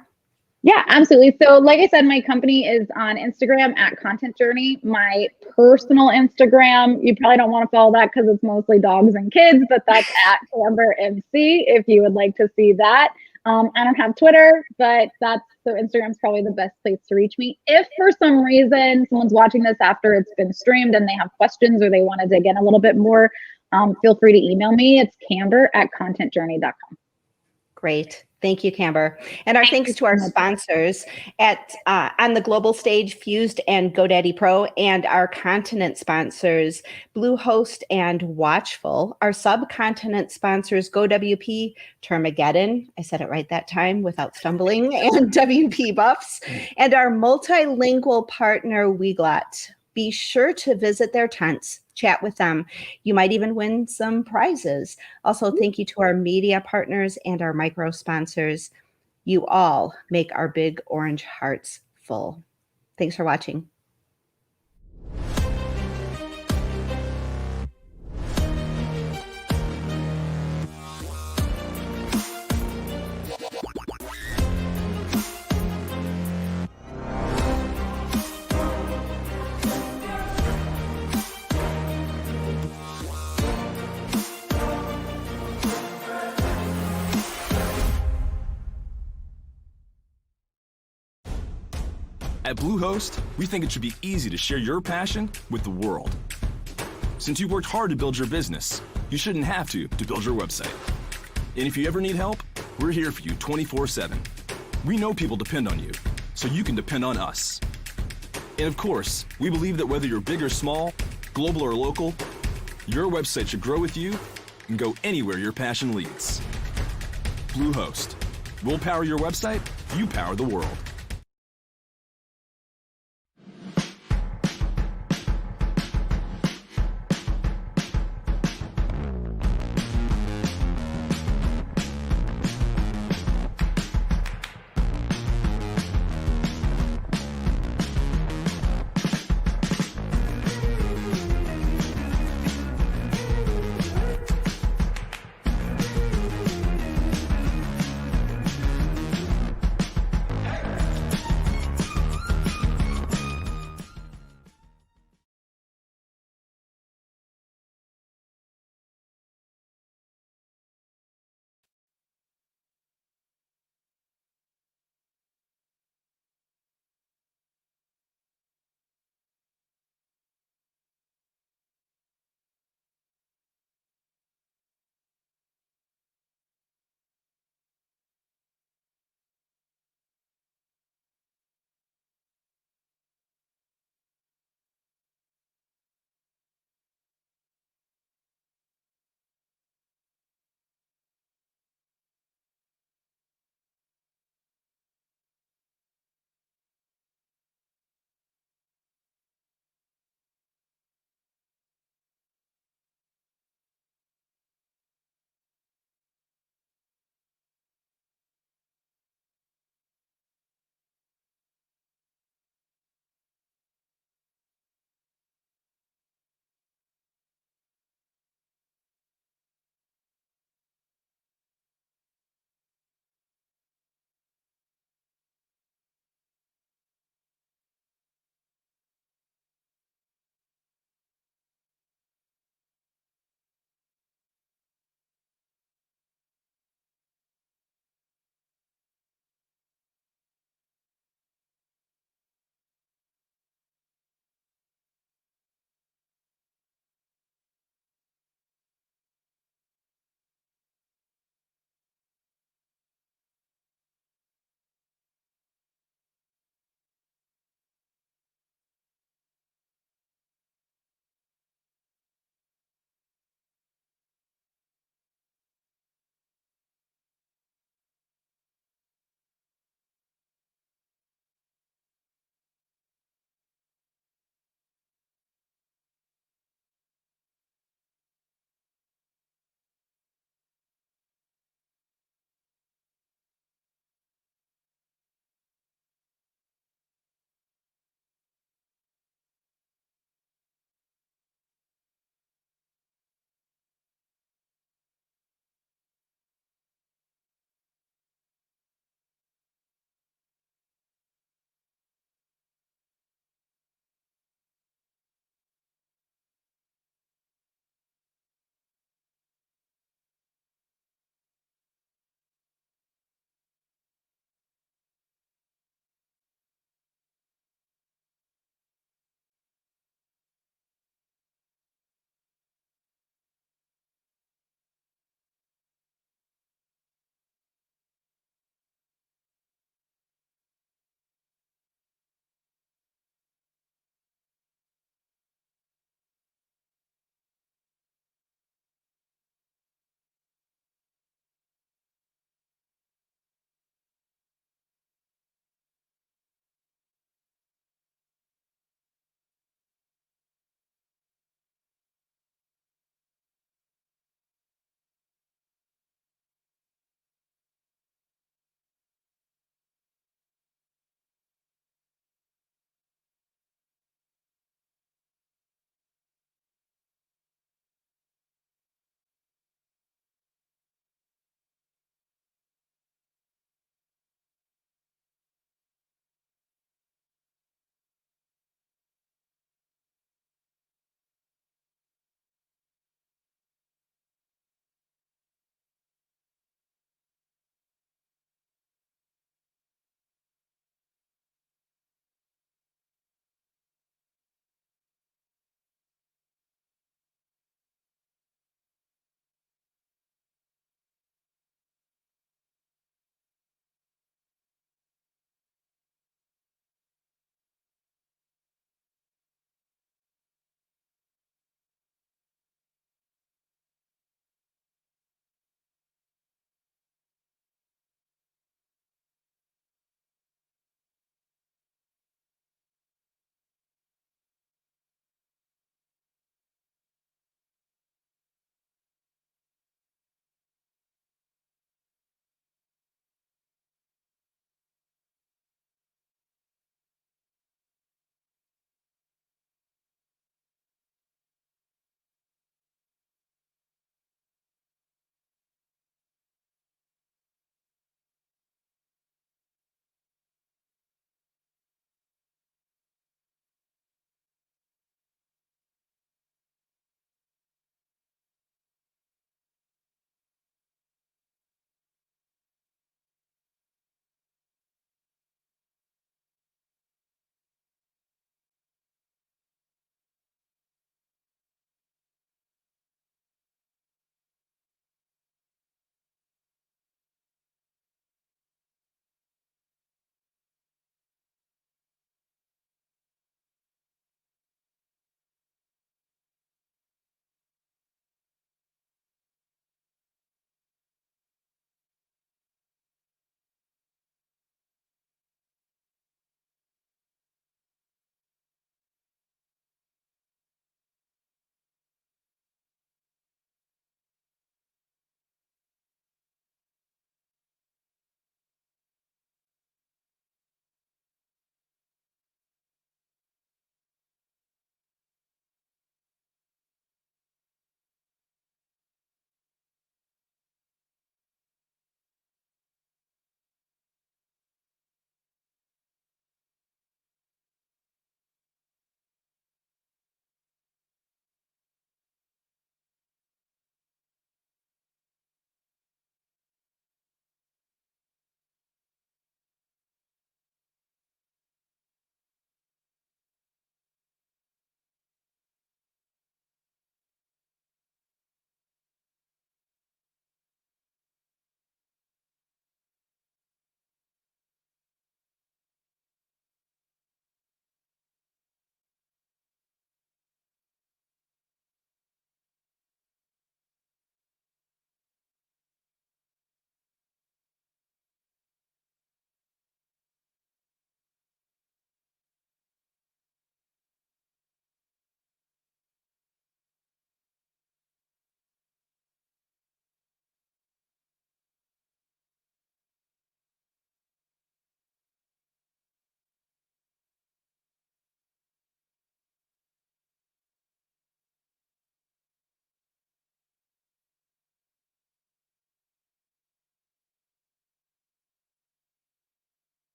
Yeah, absolutely. So like I said, my company is on Instagram at Content Journey. My personal Instagram, you probably don't want to follow that because it's mostly dogs and kids, but that's at Camber MC if you would like to see that. I don't have Twitter, but so Instagram's probably the best place to reach me. If for some reason someone's watching this after it's been streamed and they have questions or they want to dig in a little bit more, feel free to email me. It's camber@contentjourney.com. Great. Thank you, Camber. And our thanks to our sponsors on the global stage, Fused and GoDaddy Pro, and our continent sponsors, Bluehost and Watchful. Our subcontinent sponsors, GoWP, Termageddon, I said it right that time without stumbling, and WP Buffs, and our multilingual partner, Weglot. Be sure to visit their tents, chat with them. You might even win some prizes. Also, thank you to our media partners and our micro sponsors. You all make our big orange hearts full. Thanks for watching. At Bluehost, we think it should be easy to share your passion with the world. Since you worked hard to build your business, you shouldn't have to build your website. And if you ever need help, we're here for you 24/7. We know people depend on you, so you can depend on us. And of course, we believe that whether you're big or small, global or local, your website should grow with you and go anywhere your passion leads. Bluehost. We'll power your website, you power the world.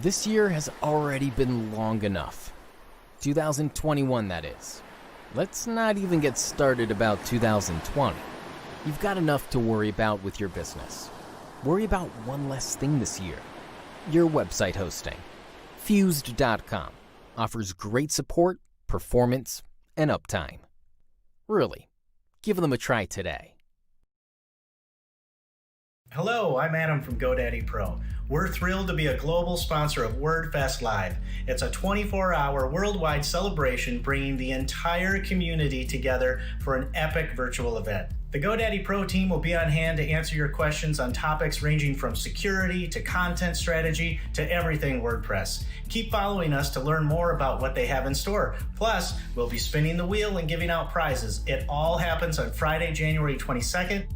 This year has already been long enough. 2021, that is. Let's not even get started about 2020. You've got enough to worry about with your business. Worry about one less thing this year. Your website hosting. Fused.com offers great support, performance, and uptime. Really, give them a try today. Hello, I'm Adam from GoDaddy Pro. We're thrilled to be a global sponsor of WordFest Live. It's a 24-hour worldwide celebration bringing the entire community together for an epic virtual event. The GoDaddy Pro team will be on hand to answer your questions on topics ranging from security to content strategy to everything WordPress. Keep following us to learn more about what they have in store. Plus, we'll be spinning the wheel and giving out prizes. It all happens on Friday, January 22nd.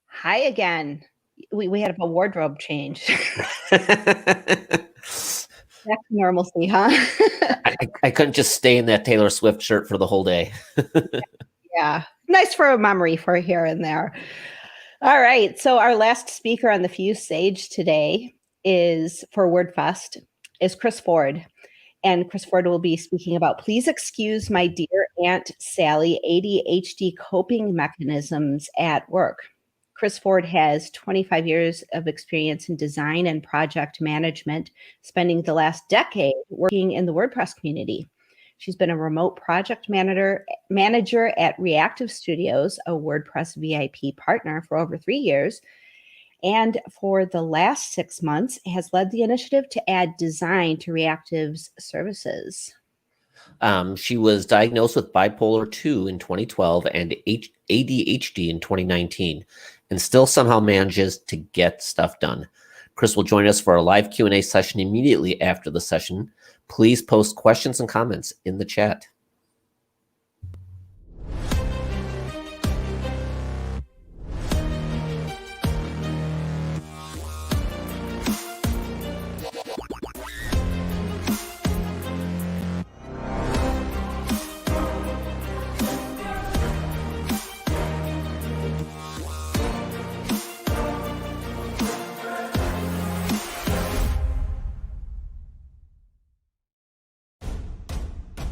Hi again. We had a wardrobe change. Back to normalcy, huh? I couldn't just stay in that Taylor Swift shirt for the whole day. Yeah, nice for a memory for here and there. All right, so our last speaker on the Fuse stage today is for WordFest is Chris Ford. And Chris Ford will be speaking about, please excuse my dear Aunt Sally, ADHD coping mechanisms at work. Chris Ford has 25 years of experience in design and project management, spending the last decade working in the WordPress community. She's been a remote project manager at Reactive Studios, a WordPress VIP partner, for over 3 years. And for the last 6 months, has led the initiative to add design to Reactive's services. She was diagnosed with bipolar 2 in 2012 and ADHD in 2019, and still somehow manages to get stuff done. Chris will join us for a live Q&A session immediately after the session. Please post questions and comments in the chat.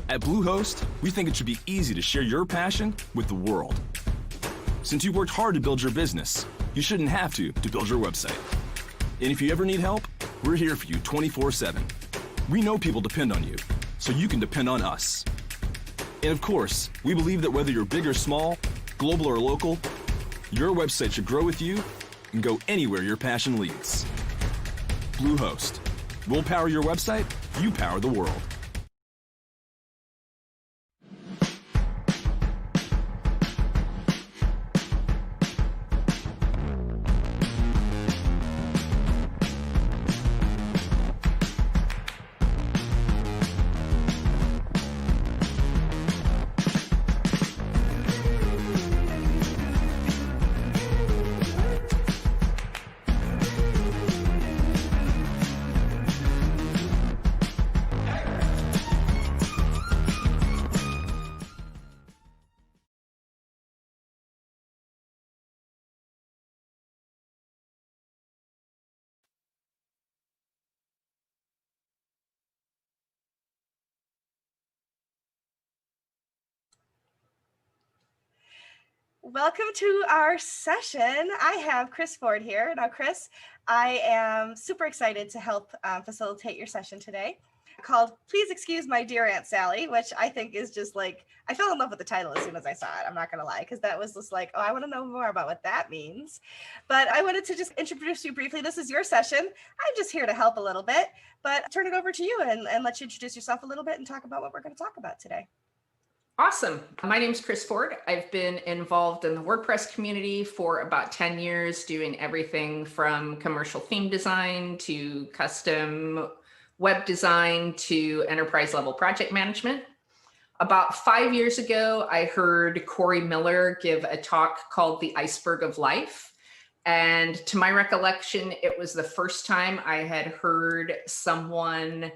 At Bluehost, we think it should be easy to share your passion with the world. Since you worked hard to build your business, you shouldn't have to build your website. And if you ever need help, we're here for you 24/7. We know people depend on you, so you can depend on us. And of course, we believe that whether you're big or small, global or local, your website should grow with you and go anywhere your passion leads. Bluehost. We'll power your website, you power the world. Welcome to our session. I have Chris Ford here. Now, Chris, I am super excited to help facilitate your session today, called Please Excuse My Dear Aunt Sally, which I think is just like, I fell in love with the title as soon as I saw it. I'm not going to lie, because that was just like, oh, I want to know more about what that means. But I wanted to just introduce you briefly. This is your session. I'm just here to help a little bit, but turn it over to you and let you introduce yourself a little bit and talk about what we're going to talk about today. Awesome. My name is Chris Ford. I've been involved in the WordPress community for about 10 years, doing everything from commercial theme design to custom web design to enterprise level project management. About 5 years ago, I heard Corey Miller give a talk called The Iceberg of Life. And to my recollection, it was the first time I had heard someone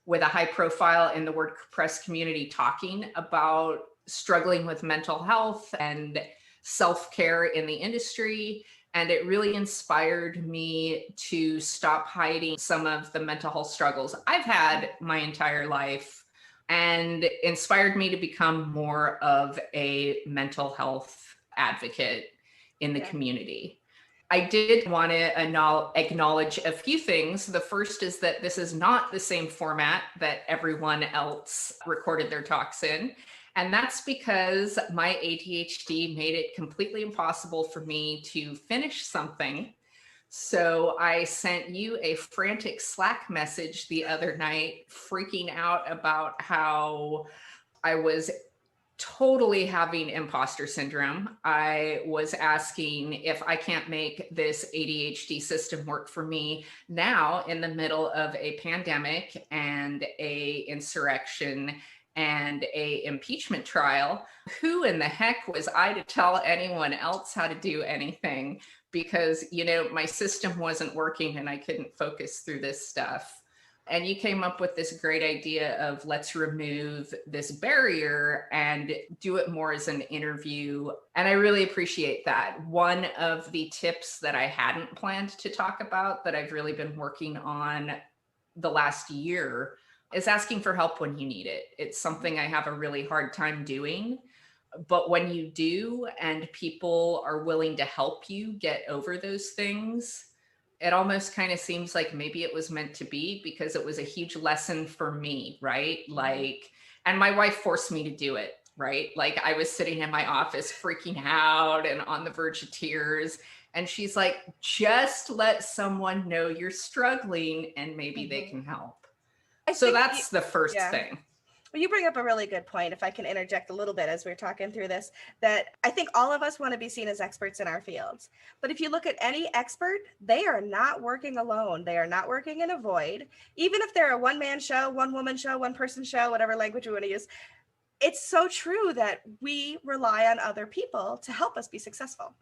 with a high profile in the WordPress community talking about struggling with mental health and self-care in the industry. And it really inspired me to stop hiding some of the mental health struggles I've had my entire life, and inspired me to become more of a mental health advocate in the community. I did want to acknowledge a few things. The first is that this is not the same format that everyone else recorded their talks in. And that's because my ADHD made it completely impossible for me to finish something. So I sent you a frantic Slack message the other night, freaking out about how I was totally having imposter syndrome. I was asking if I can't make this ADHD system work for me now in the middle of a pandemic and a insurrection and a impeachment trial. Who in the heck was I to tell anyone else how to do anything? Because, you know, my system wasn't working and I couldn't focus through this stuff. And you came up with this great idea of let's remove this barrier and do it more as an interview. And I really appreciate that. One of the tips that I hadn't planned to talk about that I've really been working on the last year is asking for help when you need it. It's something I have a really hard time doing. But when you do, and people are willing to help you get over those things, it almost kind of seems like maybe it was meant to be, because it was a huge lesson for me, right? Like, and my wife forced me to do it, right? Like I was sitting in my office freaking out and on the verge of tears. And she's like, just let someone know you're struggling and maybe they can help. So that's the first thing. Well, you bring up a really good point, if I can interject a little bit as we're talking through this, that I think all of us want to be seen as experts in our fields. But if you look at any expert, they are not working alone. They are not working in a void. Even if they're a one-man show, one-woman show, one-person show, whatever language we want to use, it's so true that we rely on other people to help us be successful.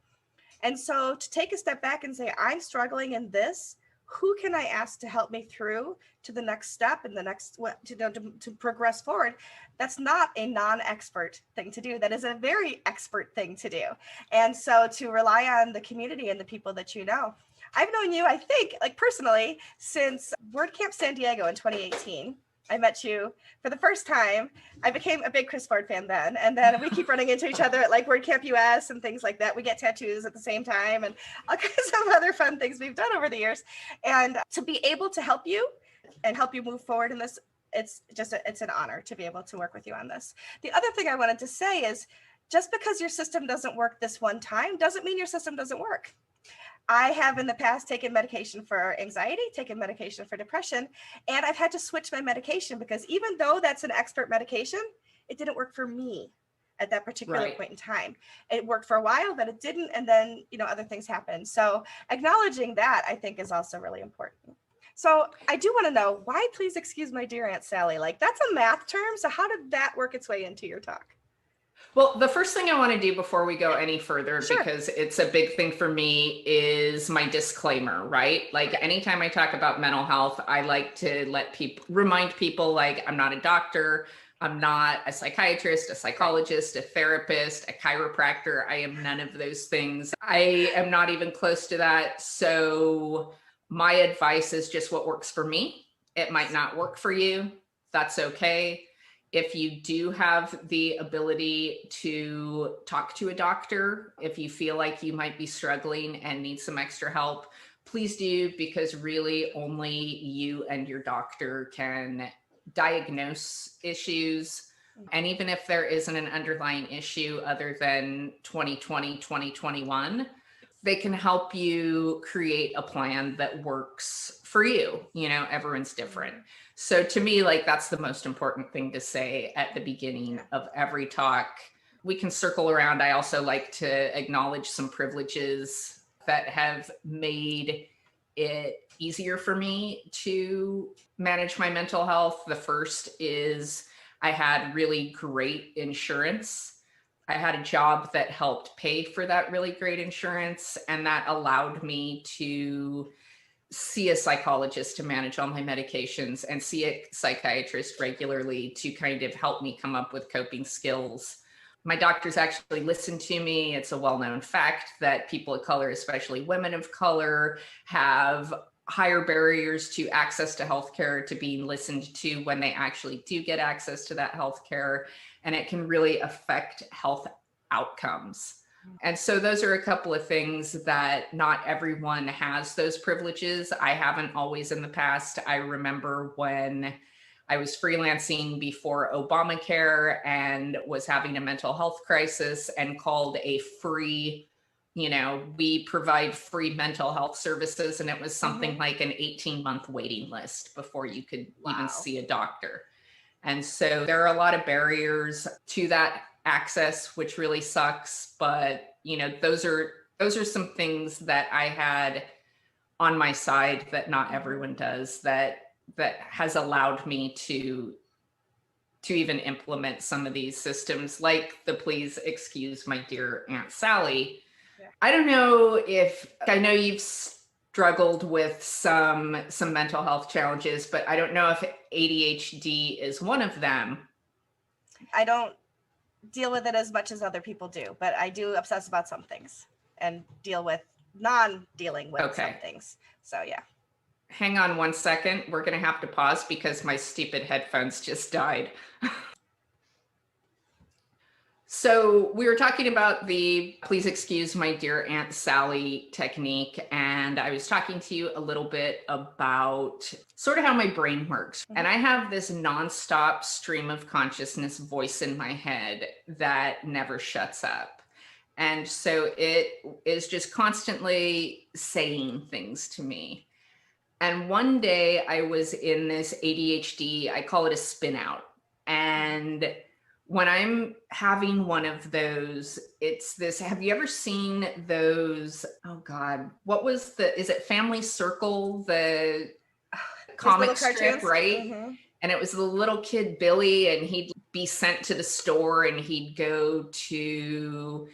And so to take a step back and say, I'm struggling in this, who can I ask to help me through to the next step and the next to progress forward? That's not a non-expert thing to do. That is a very expert thing to do. And so to rely on the community and the people that you know. I've known you, I think, like personally, since WordCamp San Diego in 2018. I met you for the first time. I became a big Chris Ford fan then. And then we keep running into each other at like WordCamp US and things like that. We get tattoos at the same time and all kinds of other fun things we've done over the years. And to be able to help you and help you move forward in this, it's an honor to be able to work with you on this. The other thing I wanted to say is just because your system doesn't work this one time doesn't mean your system doesn't work. I have in the past taken medication for anxiety, taken medication for depression, and I've had to switch my medication because even though that's an expert medication, it didn't work for me at that particular point in time. It worked for a while, then it didn't, and then, you know, other things happened. So acknowledging that, I think, is also really important. So I do want to know why, please excuse my dear Aunt Sally, like that's a math term. So how did that work its way into your talk? Well, the first thing I want to do before we go any further, because it's a big thing for me, is my disclaimer, right? Like anytime I talk about mental health, I like to remind people like I'm not a doctor. I'm not a psychiatrist, a psychologist, a therapist, a chiropractor. I am none of those things. I am not even close to that. So my advice is just what works for me. It might not work for you. That's okay. If you do have the ability to talk to a doctor, if you feel like you might be struggling and need some extra help, please do, because really only you and your doctor can diagnose issues. And even if there isn't an underlying issue other than 2020, 2021, they can help you create a plan that works for you. You know, everyone's different. So to me, like that's the most important thing to say at the beginning of every talk. We can circle around. I also like to acknowledge some privileges that have made it easier for me to manage my mental health. The first is I had really great insurance. I had a job that helped pay for that really great insurance, and that allowed me to see a psychologist to manage all my medications and see a psychiatrist regularly to kind of help me come up with coping skills. My doctors actually listen to me. It's a well-known fact that people of color, especially women of color, have higher barriers to access to healthcare, to being listened to when they actually do get access to that healthcare, and it can really affect health outcomes. And so those are a couple of things that not everyone has those privileges. I haven't always in the past. I remember when I was freelancing before Obamacare and was having a mental health crisis and called a free, we provide free mental health services. And it was something like an 18-month waiting list before you could even see a doctor. And so there are a lot of barriers to that access, which really sucks. But, those are some things that I had on my side that not everyone does, that has allowed me to even implement some of these systems, like the Please Excuse My Dear Aunt Sally. Yeah. I don't know I know you've struggled with some mental health challenges, but I don't know if ADHD is one of them. I don't deal with it as much as other people do, but I do obsess about some things and deal with non-dealing with some things. So yeah. Hang on 1 second. We're going to have to pause because my stupid headphones just died. So we were talking about the Please Excuse My Dear Aunt Sally technique, and I was talking to you a little bit about sort of how my brain works. And I have this nonstop stream of consciousness voice in my head that never shuts up. And so it is just constantly saying things to me. And one day I was in this ADHD, I call it a spin out. And when I'm having one of those, it's this, have you ever seen those, oh God, is it Family Circle, the comic strip, right? And it was the little kid, Billy, and he'd be sent to the store and he'd go to,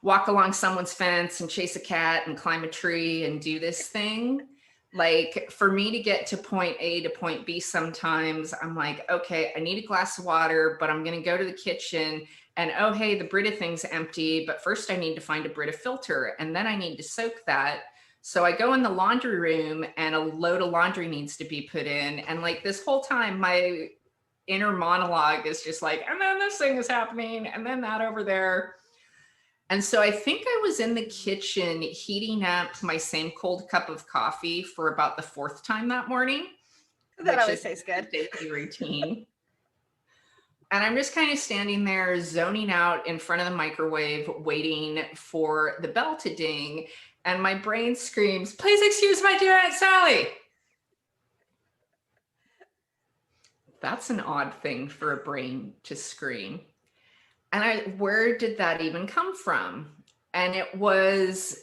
walk along someone's fence and chase a cat and climb a tree and do this thing. Like, for me to get to point A to point B, sometimes I'm like, okay, I need a glass of water, but I'm going to go to the kitchen and, oh, hey, the Brita thing's empty, but first I need to find a Brita filter and then I need to soak that. So I go in the laundry room and a load of laundry needs to be put in. And like this whole time, my inner monologue is just like, and then this thing is happening and then that over there. And so I think I was in the kitchen heating up my same cold cup of coffee for about the 4th time that morning. That always tastes good. Daily routine. And I'm just kind of standing there zoning out in front of the microwave, waiting for the bell to ding. And my brain screams, "Please excuse my dear Aunt Sally." That's an odd thing for a brain to scream. And where did that even come from? And it was,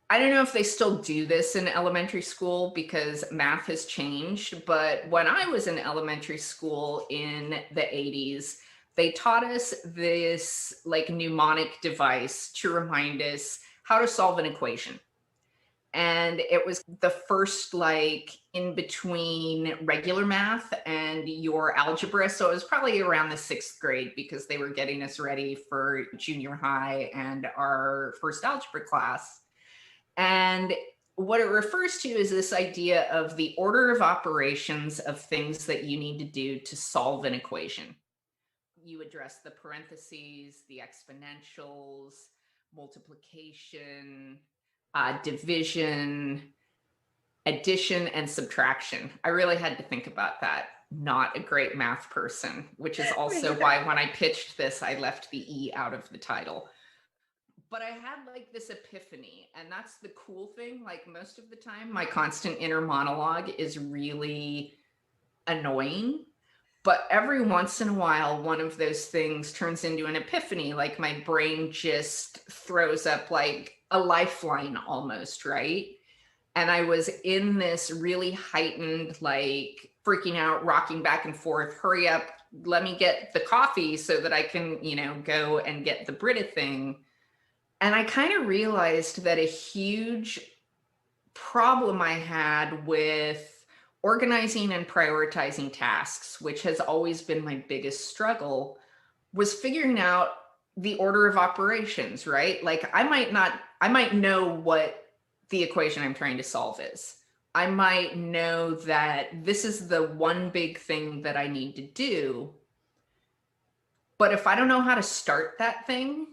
I don't know if they still do this in elementary school because math has changed, but when I was in elementary school in the 80s, they taught us this like mnemonic device to remind us how to solve an equation. And it was the first like in between regular math and your algebra. So it was probably around the 6th grade because they were getting us ready for junior high and our first algebra class. And what it refers to is this idea of the order of operations of things that you need to do to solve an equation. You address the parentheses, the exponentials, multiplication, division, addition, and subtraction. I really had to think about that. Not a great math person, which is also why when I pitched this, I left the E out of the title. But I had like this epiphany, and that's the cool thing. Like most of the time, my constant inner monologue is really annoying. But every once in a while, one of those things turns into an epiphany. Like my brain just throws up like a lifeline almost, right? And I was in this really heightened, like freaking out, rocking back and forth, hurry up, let me get the coffee so that I can, go and get the Brita thing. And I kind of realized that a huge problem I had with organizing and prioritizing tasks, which has always been my biggest struggle, was figuring out the order of operations, right? Like I might know what the equation I'm trying to solve is. I might know that this is the one big thing that I need to do. But if I don't know how to start that thing,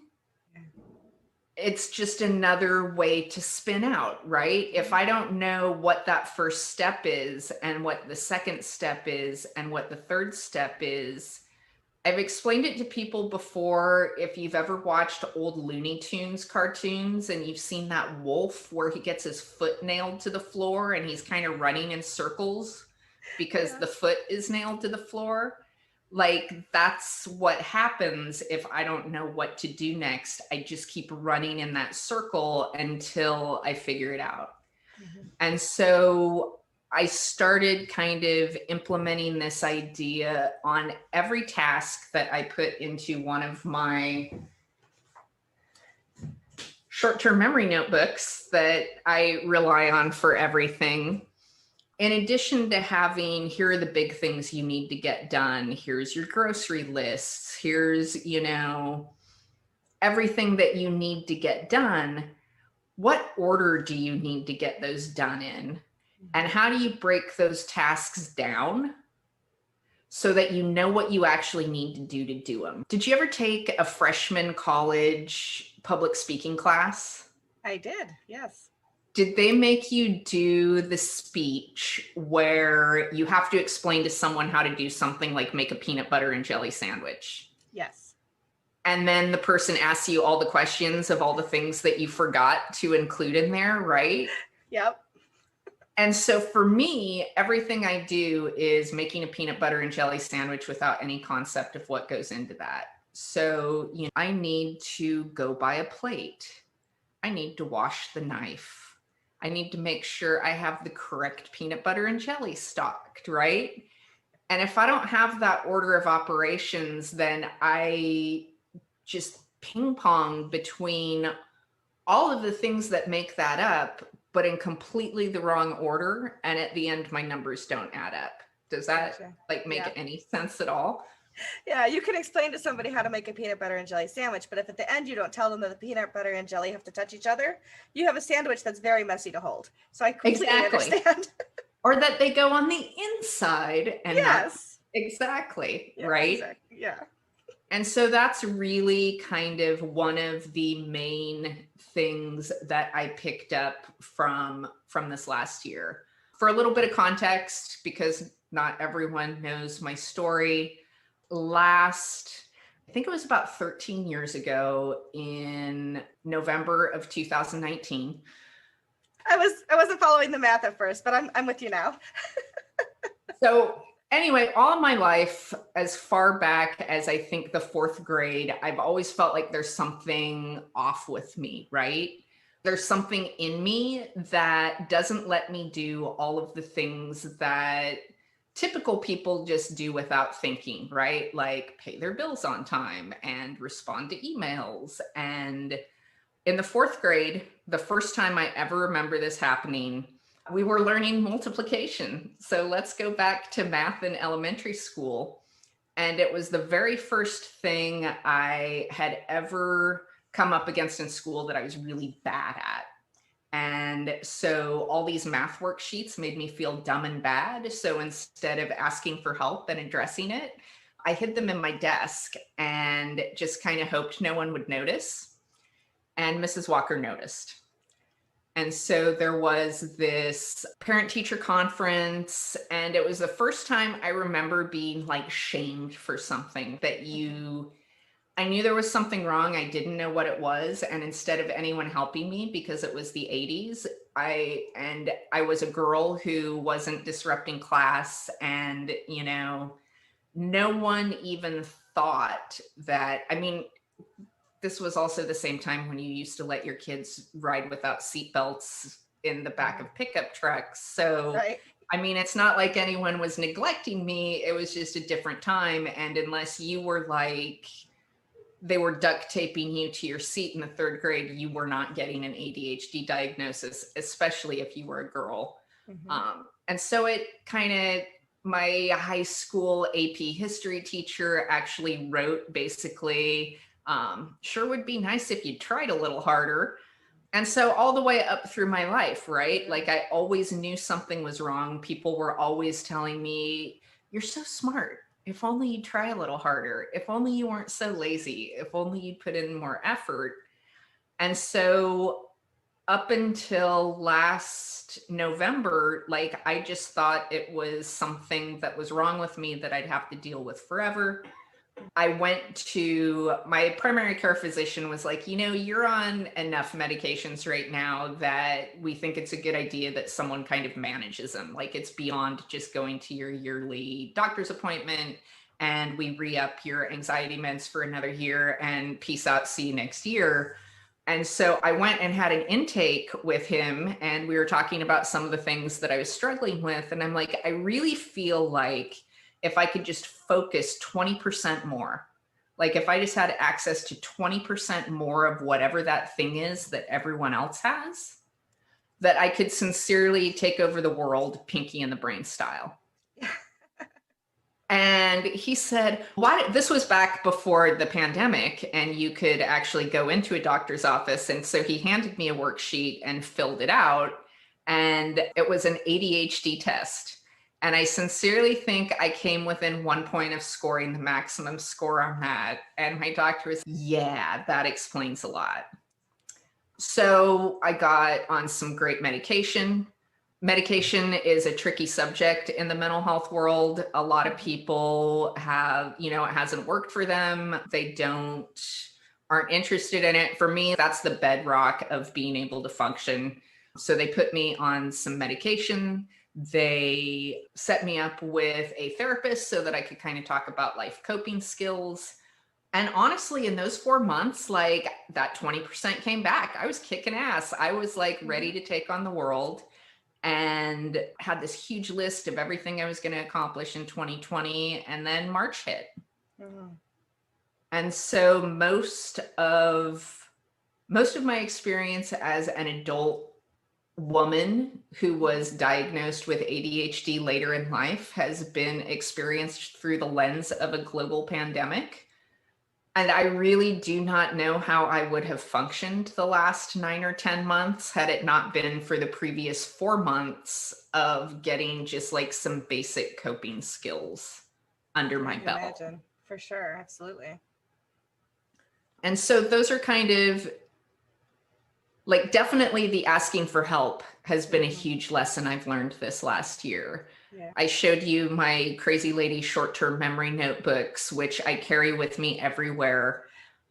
it's just another way to spin out, right? If I don't know what that first step is and what the second step is and what the third step is, I've explained it to people before. If you've ever watched old Looney Tunes cartoons and you've seen that wolf where he gets his foot nailed to the floor and he's kind of running in circles because the foot is nailed to the floor, like that's what happens if I don't know what to do next. I just keep running in that circle until I figure it out. And so I started kind of implementing this idea on every task that I put into one of my short-term memory notebooks that I rely on for everything. In addition to having, here are the big things you need to get done. Here's your grocery lists. Here's, you know, everything that you need to get done. What order do you need to get those done in? And how do you break those tasks down so that you know what you actually need to do them? Did you ever take a freshman college public speaking class? I did, yes. Did they make you do the speech where you have to explain to someone how to do something like make a peanut butter and jelly sandwich? Yes. And then the person asks you all the questions of all the things that you forgot to include in there, right? Yep. And so for me, everything I do is making a peanut butter and jelly sandwich without any concept of what goes into that. So, you know, I need to go buy a plate. I need to wash the knife. I need to make sure I have the correct peanut butter and jelly stocked, right? And if I don't have that order of operations, then I just ping pong between all of the things that make that up, but in completely the wrong order. And at the end, my numbers don't add up. Does that make any sense at all? Yeah, you can explain to somebody how to make a peanut butter and jelly sandwich, but if at the end you don't tell them that the peanut butter and jelly have to touch each other, you have a sandwich that's very messy to hold. So I completely understand. Or that they go on the inside and yes. Exactly, yeah, right? Exactly. Yeah. And so that's really kind of one of the main things that I picked up from this last year. For a little bit of context, because not everyone knows my story, I think it was about 13 years ago in November of 2019. I wasn't following the math at first, but I'm with you now. So anyway, all of my life, as far back as I think the 4th grade, I've always felt like there's something off with me, right? There's something in me that doesn't let me do all of the things that typical people just do without thinking, right? Like pay their bills on time and respond to emails. And in the 4th grade, the first time I ever remember this happening, we were learning multiplication. So let's go back to math in elementary school. And it was the very first thing I had ever come up against in school that I was really bad at. And so all these math worksheets made me feel dumb and bad. So instead of asking for help and addressing it, I hid them in my desk and just kind of hoped no one would notice. And Mrs. Walker noticed. And so there was this parent-teacher conference, and it was the first time I remember being like shamed for something that I knew there was something wrong. I didn't know what it was. And instead of anyone helping me, because it was the 80s, I was a girl who wasn't disrupting class, and, you know, no one even thought that, I mean, this was also the same time when you used to let your kids ride without seatbelts in the back of pickup trucks. So, right. I mean, it's not like anyone was neglecting me. It was just a different time. And unless you were like they were duct taping you to your seat in the 3rd grade, you were not getting an ADHD diagnosis, especially if you were a girl. And so it kind of, my high school AP history teacher actually wrote basically, sure would be nice if you tried a little harder. And so all the way up through my life, right? Like I always knew something was wrong. People were always telling me, you're so smart. If only you'd try a little harder. If only you weren't so lazy. If only you'd put in more effort. And so up until last November, like I just thought it was something that was wrong with me that I'd have to deal with forever. I went to my primary care physician, was like, you're on enough medications right now that we think it's a good idea that someone kind of manages them. Like it's beyond just going to your yearly doctor's appointment and we re-up your anxiety meds for another year and peace out, see you next year. And so I went and had an intake with him and we were talking about some of the things that I was struggling with. And I'm like, I really feel like if I could just focus 20% more, like if I just had access to 20% more of whatever that thing is that everyone else has, that I could sincerely take over the world, Pinky and the Brain style. And he said, why? This was back before the pandemic and you could actually go into a doctor's office. And so he handed me a worksheet and filled it out. And it was an ADHD test. And I sincerely think I came within 1 point of scoring the maximum score on that. And my doctor was, yeah, that explains a lot. So I got on some great medication. Medication is a tricky subject in the mental health world. A lot of people have, it hasn't worked for them. They aren't interested in it. For me, that's the bedrock of being able to function. So they put me on some medication. They set me up with a therapist so that I could kind of talk about life coping skills. And honestly, in those 4 months, like that 20% came back. I was kicking ass. I was like ready to take on the world and had this huge list of everything I was going to accomplish in 2020. And then March hit. And so most of my experience as an adult woman who was diagnosed with ADHD later in life has been experienced through the lens of a global pandemic. And I really do not know how I would have functioned the last 9 or 10 months had it not been for the previous 4 months of getting just like some basic coping skills under my belt. Imagine, for sure, absolutely. And so those are kind of like, definitely the asking for help has been a huge lesson I've learned this last year. Yeah. I showed you my Crazy Lady short-term memory notebooks, which I carry with me everywhere.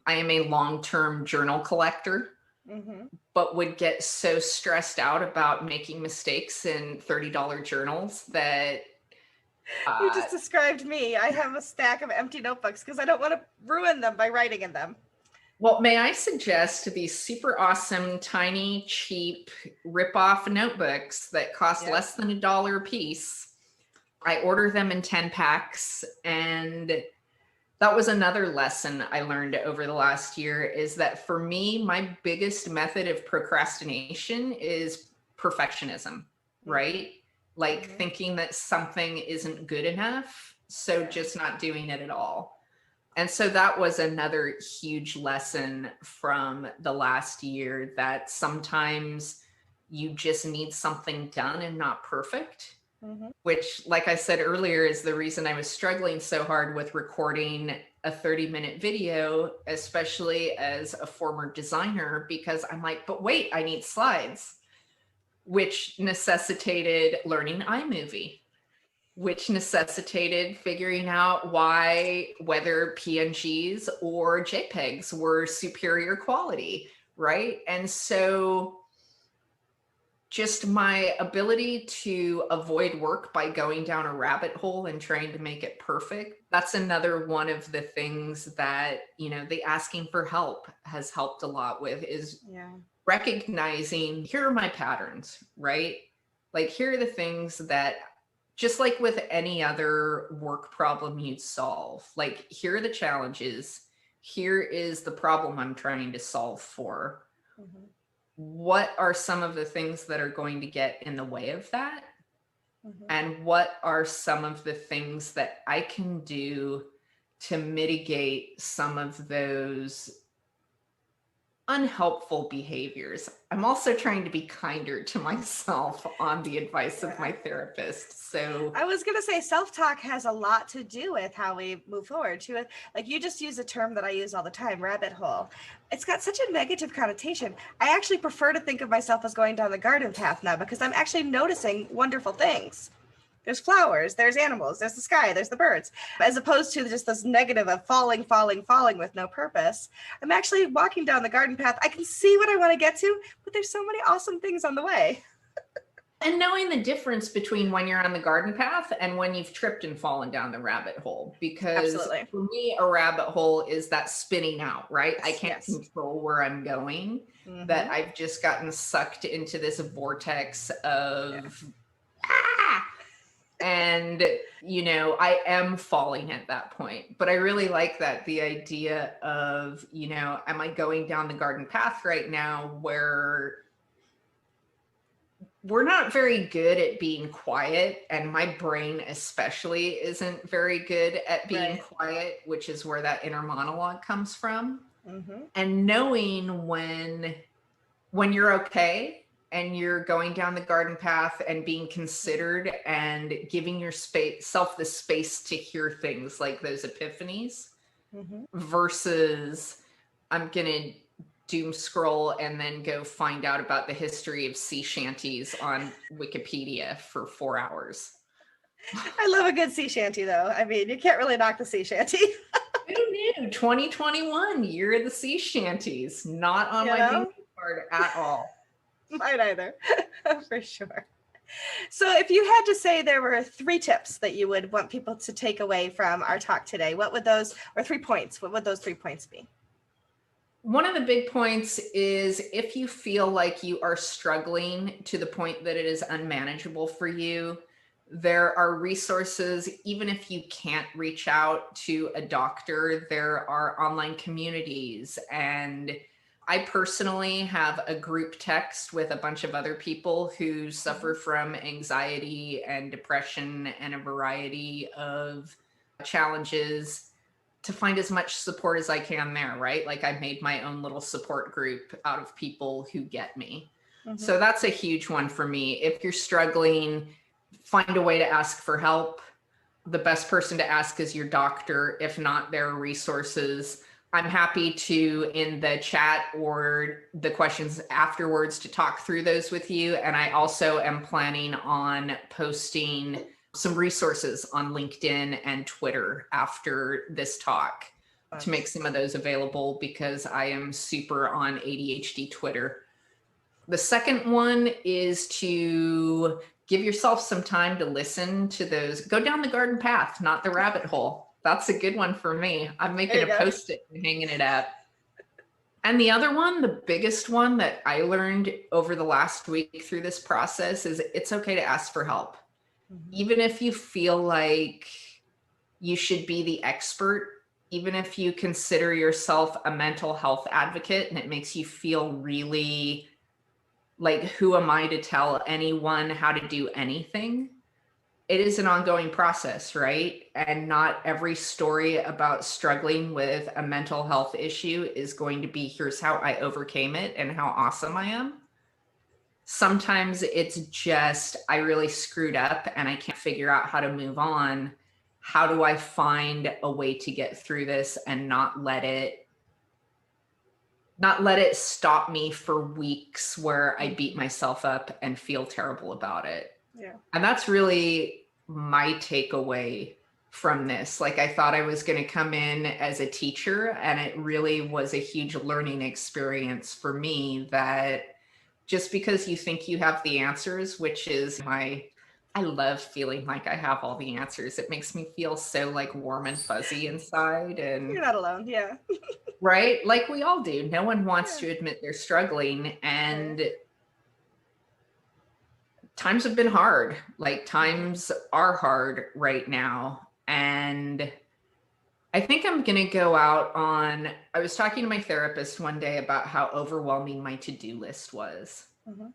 I am a long-term journal collector, but would get so stressed out about making mistakes in $30 journals that... You just described me. I have a stack of empty notebooks because I don't want to ruin them by writing in them. Well, may I suggest these super awesome, tiny, cheap rip-off notebooks that cost less than $1 a piece. I order them in 10 packs. And that was another lesson I learned over the last year, is that for me, my biggest method of procrastination is perfectionism, right? Like thinking that something isn't good enough, so just not doing it at all. And so that was another huge lesson from the last year, that sometimes you just need something done and not perfect, which, like I said earlier, is the reason I was struggling so hard with recording a 30-minute video, especially as a former designer, because I'm like, but wait, I need slides, which necessitated learning iMovie, which necessitated figuring out whether PNGs or JPEGs were superior quality, right? And so just my ability to avoid work by going down a rabbit hole and trying to make it perfect, that's another one of the things that, the asking for help has helped a lot with, is recognizing, here are my patterns, right? Like, here are the things that, just like with any other work problem you'd solve, like, here are the challenges, here is the problem I'm trying to solve for. Mhm. What are some of the things that are going to get in the way of that? Mhm. And what are some of the things that I can do to mitigate some of those unhelpful behaviors? I'm also trying to be kinder to myself on the advice of my therapist. So I was going to say self-talk has a lot to do with how we move forward to it. Like you just use a term that I use all the time, rabbit hole. It's got such a negative connotation. I actually prefer to think of myself as going down the garden path now because I'm actually noticing wonderful things. There's flowers, there's animals, there's the sky, there's the birds, as opposed to just this negative of falling with no purpose. I'm actually walking down the garden path. I can see what I want to get to, but there's so many awesome things on the way. and knowing the difference between when you're on the garden path and when you've tripped and fallen down the rabbit hole, because Absolutely. for me, a rabbit hole is that spinning out, right? I Yes, can't yes. control where I'm going, that I've just gotten sucked into this vortex of, and, you know, I am falling at that point. But I really like that, the idea of, you know, am I going down the garden path right now where we're not very good at being quiet, and my brain especially isn't very good at being Right. quiet, which is where that inner monologue comes from. Mm-hmm. And knowing when you're okay and you're going down the garden path and being considered and giving yourself the space to hear things like those epiphanies, Mm-hmm. versus I'm gonna doom scroll and then go find out about the history of sea shanties on Wikipedia for 4 hours. I love a good sea shanty, though. I mean, you can't really knock the sea shanty. Who knew? 2021, year of the sea shanties. Not on You my know? bingo card at all. Mine either, for sure. So if you had to say there were 3 tips that you would want people to take away from our talk today, what would those, or 3 points, what would those 3 points be? One of the big points is if you feel like you are struggling to the point that it is unmanageable for you, there are resources. Even if you can't reach out to a doctor, there are online communities. And I personally have a group text with a bunch of other people who suffer from anxiety and depression and a variety of challenges, to find as much support as I can there, right? Like I made my own little support group out of people who get me. Mm-hmm. So that's a huge one for me. If you're struggling, find a way to ask for help. The best person to ask is your doctor. If not, there are resources. I'm happy to, in the chat or the questions afterwards, to talk through those with you. And I also am planning on posting some resources on LinkedIn and Twitter after this talk to make some of those available, because I am super on ADHD Twitter. The second one is to give yourself some time to listen to those. Go down the garden path, not the rabbit hole. That's a good one for me. I'm making a Post-it and hanging it up. And the other one, the biggest one that I learned over the last week through this process, is it's okay to ask for help. Mm-hmm. Even if you feel like you should be the expert, even if you consider yourself a mental health advocate and it makes you feel really like, who am I to tell anyone how to do anything? It is an ongoing process, right? And not every story about struggling with a mental health issue is going to be, here's how I overcame it and how awesome I am. Sometimes it's just, I really screwed up and I can't figure out how to move on. How do I find a way to get through this and not let it stop me for weeks where I beat myself up and feel terrible about it? Yeah. And that's really my takeaway from this. Like, I thought I was going to come in as a teacher, and it really was a huge learning experience for me, that just because you think you have the answers, which is I love feeling like I have all the answers. It makes me feel so like warm and fuzzy inside. And you're not alone. Yeah. Right? Like we all do. No one wants to admit they're struggling. And times have been hard. Like, times are hard right now. And I think I'm going to go out on, I was talking to my therapist one day about how overwhelming my to-do list was. Mm-hmm.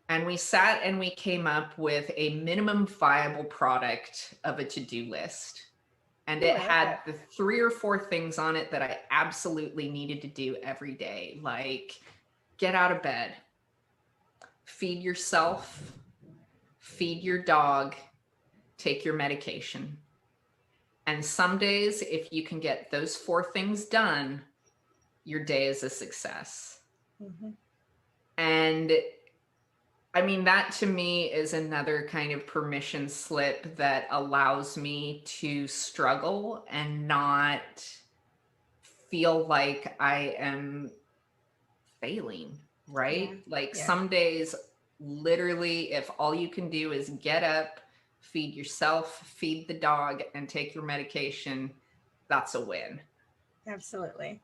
And we sat and we came up with a minimum viable product of a to-do list. And it had the 3 or 4 things on it that I absolutely needed to do every day, like get out of bed, feed yourself, feed your dog, take your medication. And some days, if you can get those 4 things done, your day is a success. Mm-hmm. And I mean, that to me is another kind of permission slip that allows me to struggle and not feel like I am failing, right? Yeah. Like Yeah. some days, literally, if all you can do is get up, feed yourself, feed the dog, and take your medication, that's a win. Absolutely.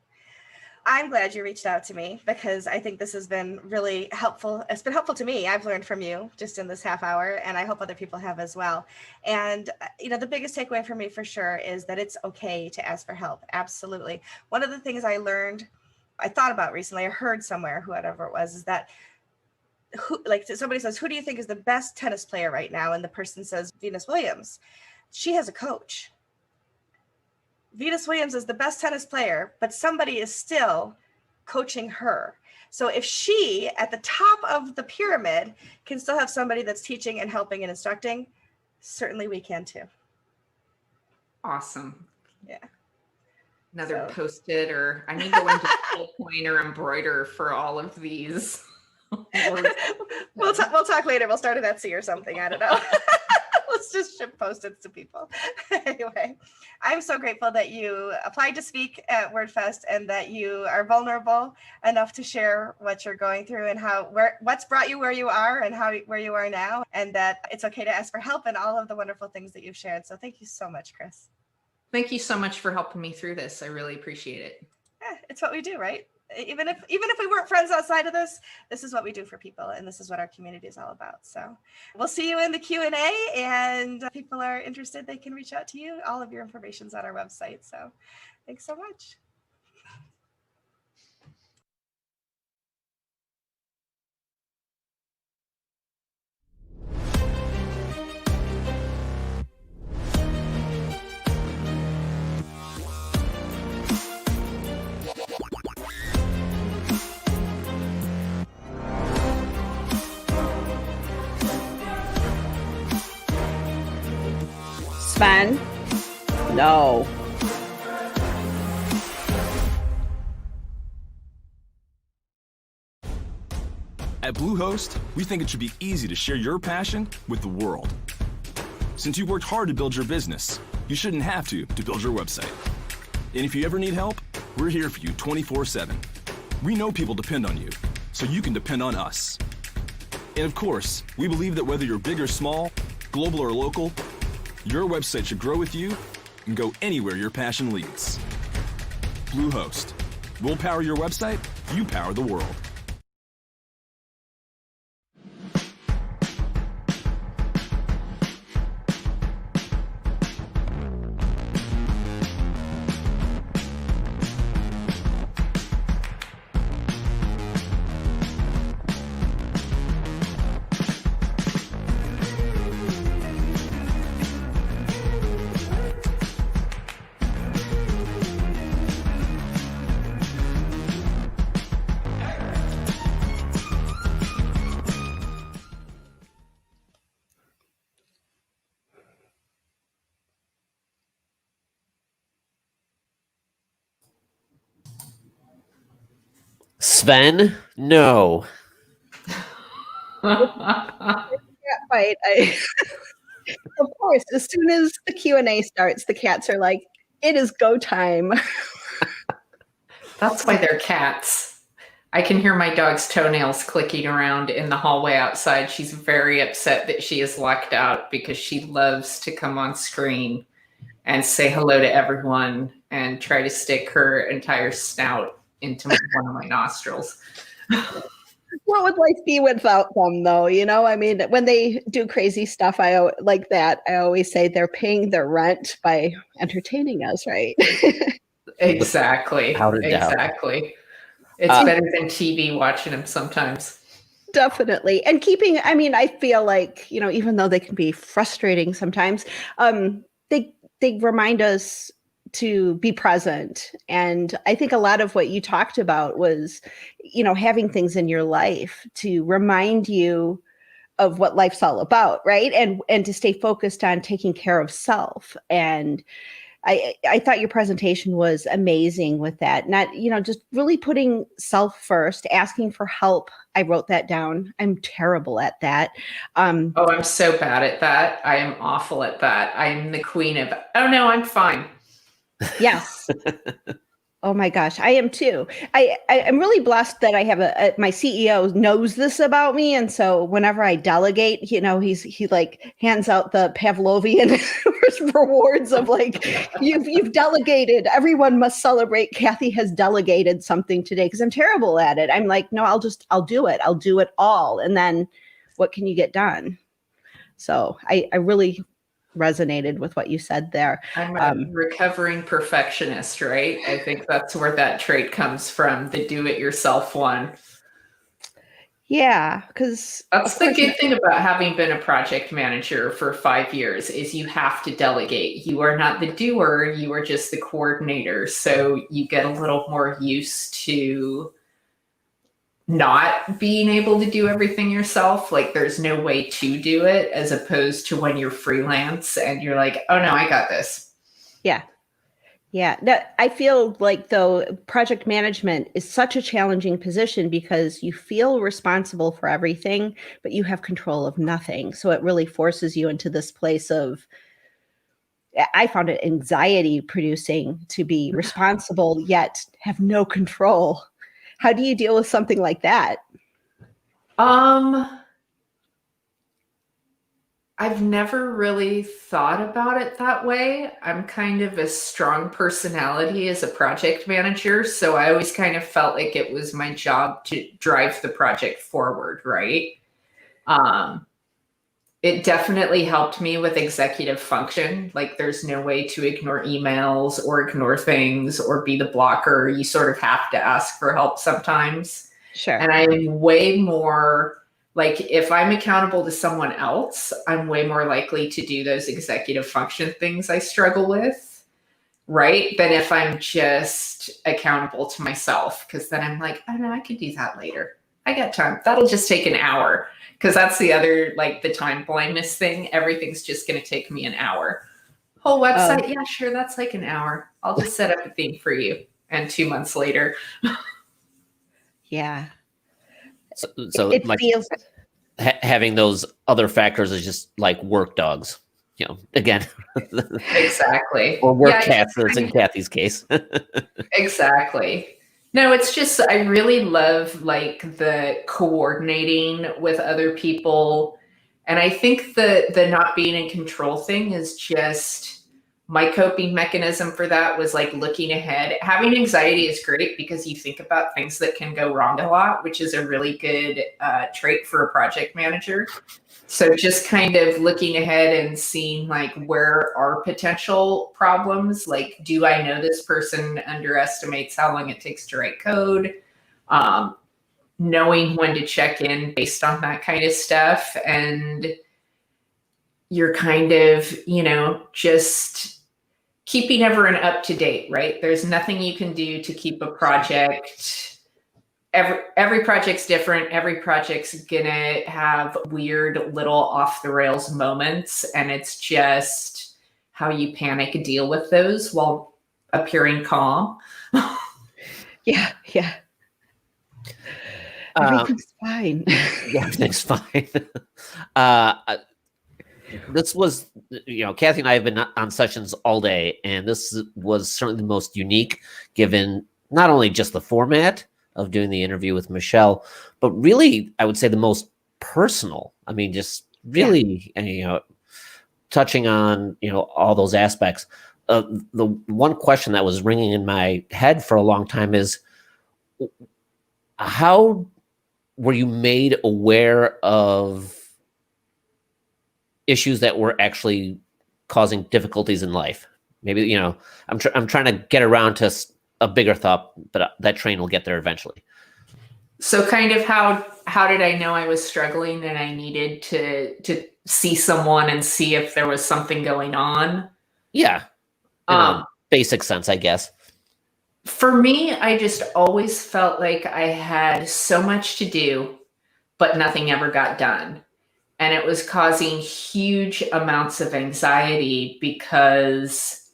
I'm glad you reached out to me because I think this has been really helpful. It's been helpful to me. I've learned from you just in this half hour, and I hope other people have as well. And, the biggest takeaway for me for sure is that it's okay to ask for help. Absolutely. One of the things I thought about recently, I heard somewhere, whoever it was, is that somebody says, who do you think is the best tennis player right now? And the person says, Venus Williams. She has a coach. Venus Williams is the best tennis player, but somebody is still coaching her. So if she, at the top of the pyramid, can still have somebody that's teaching and helping and instructing, certainly we can too. Awesome. Yeah. Another Post-it, or I need to learn to pull point or embroider for all of these. We'll talk later. We'll start an Etsy or something. I don't know. Let's just ship Post-its to people. Anyway, I'm so grateful that you applied to speak at WordFest and that you are vulnerable enough to share what you're going through and what's brought you where you are and where you are now, and that it's okay to ask for help and all of the wonderful things that you've shared. So thank you so much, Chris. Thank you so much for helping me through this. I really appreciate it. Yeah, it's what we do, right? Even if we weren't friends outside of this is what we do for people, and this is what our community is all about. So we'll see you in the Q&A, and if people are interested, they can reach out to you. All of your information's on our website. So thanks so much. Sven? No. At Bluehost, we think it should be easy to share your passion with the world. Since you worked hard to build your business, you shouldn't have to build your website. And if you ever need help, we're here for you 24/7. We know people depend on you, so you can depend on us. And of course, we believe that whether you're big or small, global or local, your website should grow with you and go anywhere your passion leads. Bluehost. We'll power your website, you power the world. Sven, no. Right. Of course, as soon as the Q&A starts, the cats are like, it is go time. That's why they're cats. I can hear my dog's toenails clicking around in the hallway outside. She's very upset that she is locked out because she loves to come on screen and say hello to everyone and try to stick her entire snout into one of my nostrils. What would life be without them, though? You know, I mean, when they do crazy stuff, like that. I always say they're paying their rent by entertaining us, right? Exactly. Without a doubt. Exactly. It's better than TV watching them sometimes. Definitely. And I mean, I feel like, you know, even though they can be frustrating sometimes, they remind us to be present. And I think a lot of what you talked about was, you know, having things in your life to remind you of what life's all about, right? And to stay focused on taking care of self. And I thought your presentation was amazing with that. Not, you know, just really putting self first, asking for help. I wrote that down. I'm terrible at that. Oh, I'm so bad at that. I am awful at that. I am the queen of, oh no, I'm fine. Yes. Oh my gosh, I am too. I'm really blessed that I have my CEO knows this about me, and so whenever I delegate, you know, he like hands out the Pavlovian rewards of like, you've delegated. Everyone must celebrate. Kathy has delegated something today because I'm terrible at it. I'm like, no, I'll do it. I'll do it all, and then what can you get done? So I really resonated with what you said there. I'm a recovering perfectionist, right? I think that's where that trait comes from, the do-it-yourself one. Yeah, because that's the good thing about having been a project manager for 5 years is you have to delegate. You are not the doer, you are just the coordinator. So you get a little more used to not being able to do everything yourself. Like there's no way to do it, as opposed to when you're freelance and you're like, oh no, I got this. Yeah. Yeah. I feel like though project management is such a challenging position because you feel responsible for everything, but you have control of nothing. So it really forces you into this place of, I found it anxiety producing to be responsible yet have no control. How do you deal with something like that? I've never really thought about it that way. I'm kind of a strong personality as a project manager, so I always kind of felt like it was my job to drive the project forward, right? It definitely helped me with executive function. Like there's no way to ignore emails or ignore things or be the blocker. You sort of have to ask for help sometimes. Sure. And I'm way more like, if I'm accountable to someone else, I'm way more likely to do those executive function things I struggle with, right? Than if I'm just accountable to myself. Because then I'm like, I don't know, I could do that later. I got time. That'll just take an hour. Because that's the other, like the time blindness thing. Everything's just going to take me an hour. Whole website, yeah, sure, that's like an hour. I'll just set up a theme for you. And 2 months later. Yeah. So it feels having those other factors is just like work dogs, you know, again. Exactly. Or work cats, as in Kathy's case. Exactly. No, it's just, I really love like the coordinating with other people. And I think the not being in control thing is just my coping mechanism for that was like looking ahead. Having anxiety is great because you think about things that can go wrong a lot, which is a really good trait for a project manager. So just kind of looking ahead and seeing like where are potential problems. Like, do I know this person underestimates how long it takes to write code? Knowing when to check in based on that kind of stuff. And you're kind of, you know, just keeping everyone up to date, right? There's nothing you can do to keep a project. Every project's different. Every project's gonna have weird little off the rails moments, and it's just how you panic and deal with those while appearing calm. Yeah. Everything's fine. Yeah, everything's fine. This was, you know, Kathy and I have been on sessions all day, and this was certainly the most unique, given not only just the format of doing the interview with Michelle, but really, I would say the most personal. I mean, just really, you know, touching on, you know, all those aspects. The one question that was ringing in my head for a long time is, how were you made aware of issues that were actually causing difficulties in life? Maybe, you know, I'm trying to get around to a bigger thought, but that train will get there eventually. So kind of how did I know I was struggling and I needed to see someone and see if there was something going on? Yeah. In a basic sense, I guess. For me, I just always felt like I had so much to do, but nothing ever got done. And it was causing huge amounts of anxiety because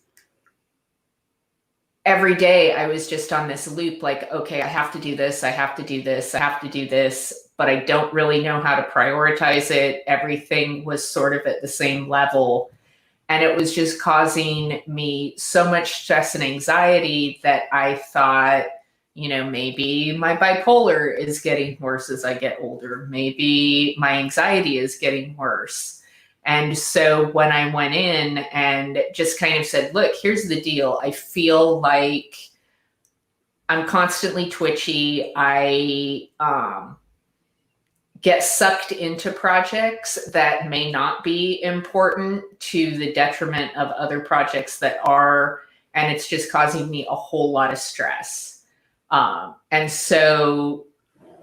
every day I was just on this loop, like, okay, I have to do this, I have to do this, I have to do this, but I don't really know how to prioritize it. Everything was sort of at the same level. And it was just causing me so much stress and anxiety that I thought, you know, maybe my bipolar is getting worse as I get older. Maybe my anxiety is getting worse. And so when I went in and just kind of said, look, here's the deal. I feel like I'm constantly twitchy. I get sucked into projects that may not be important to the detriment of other projects that are, and it's just causing me a whole lot of stress. And so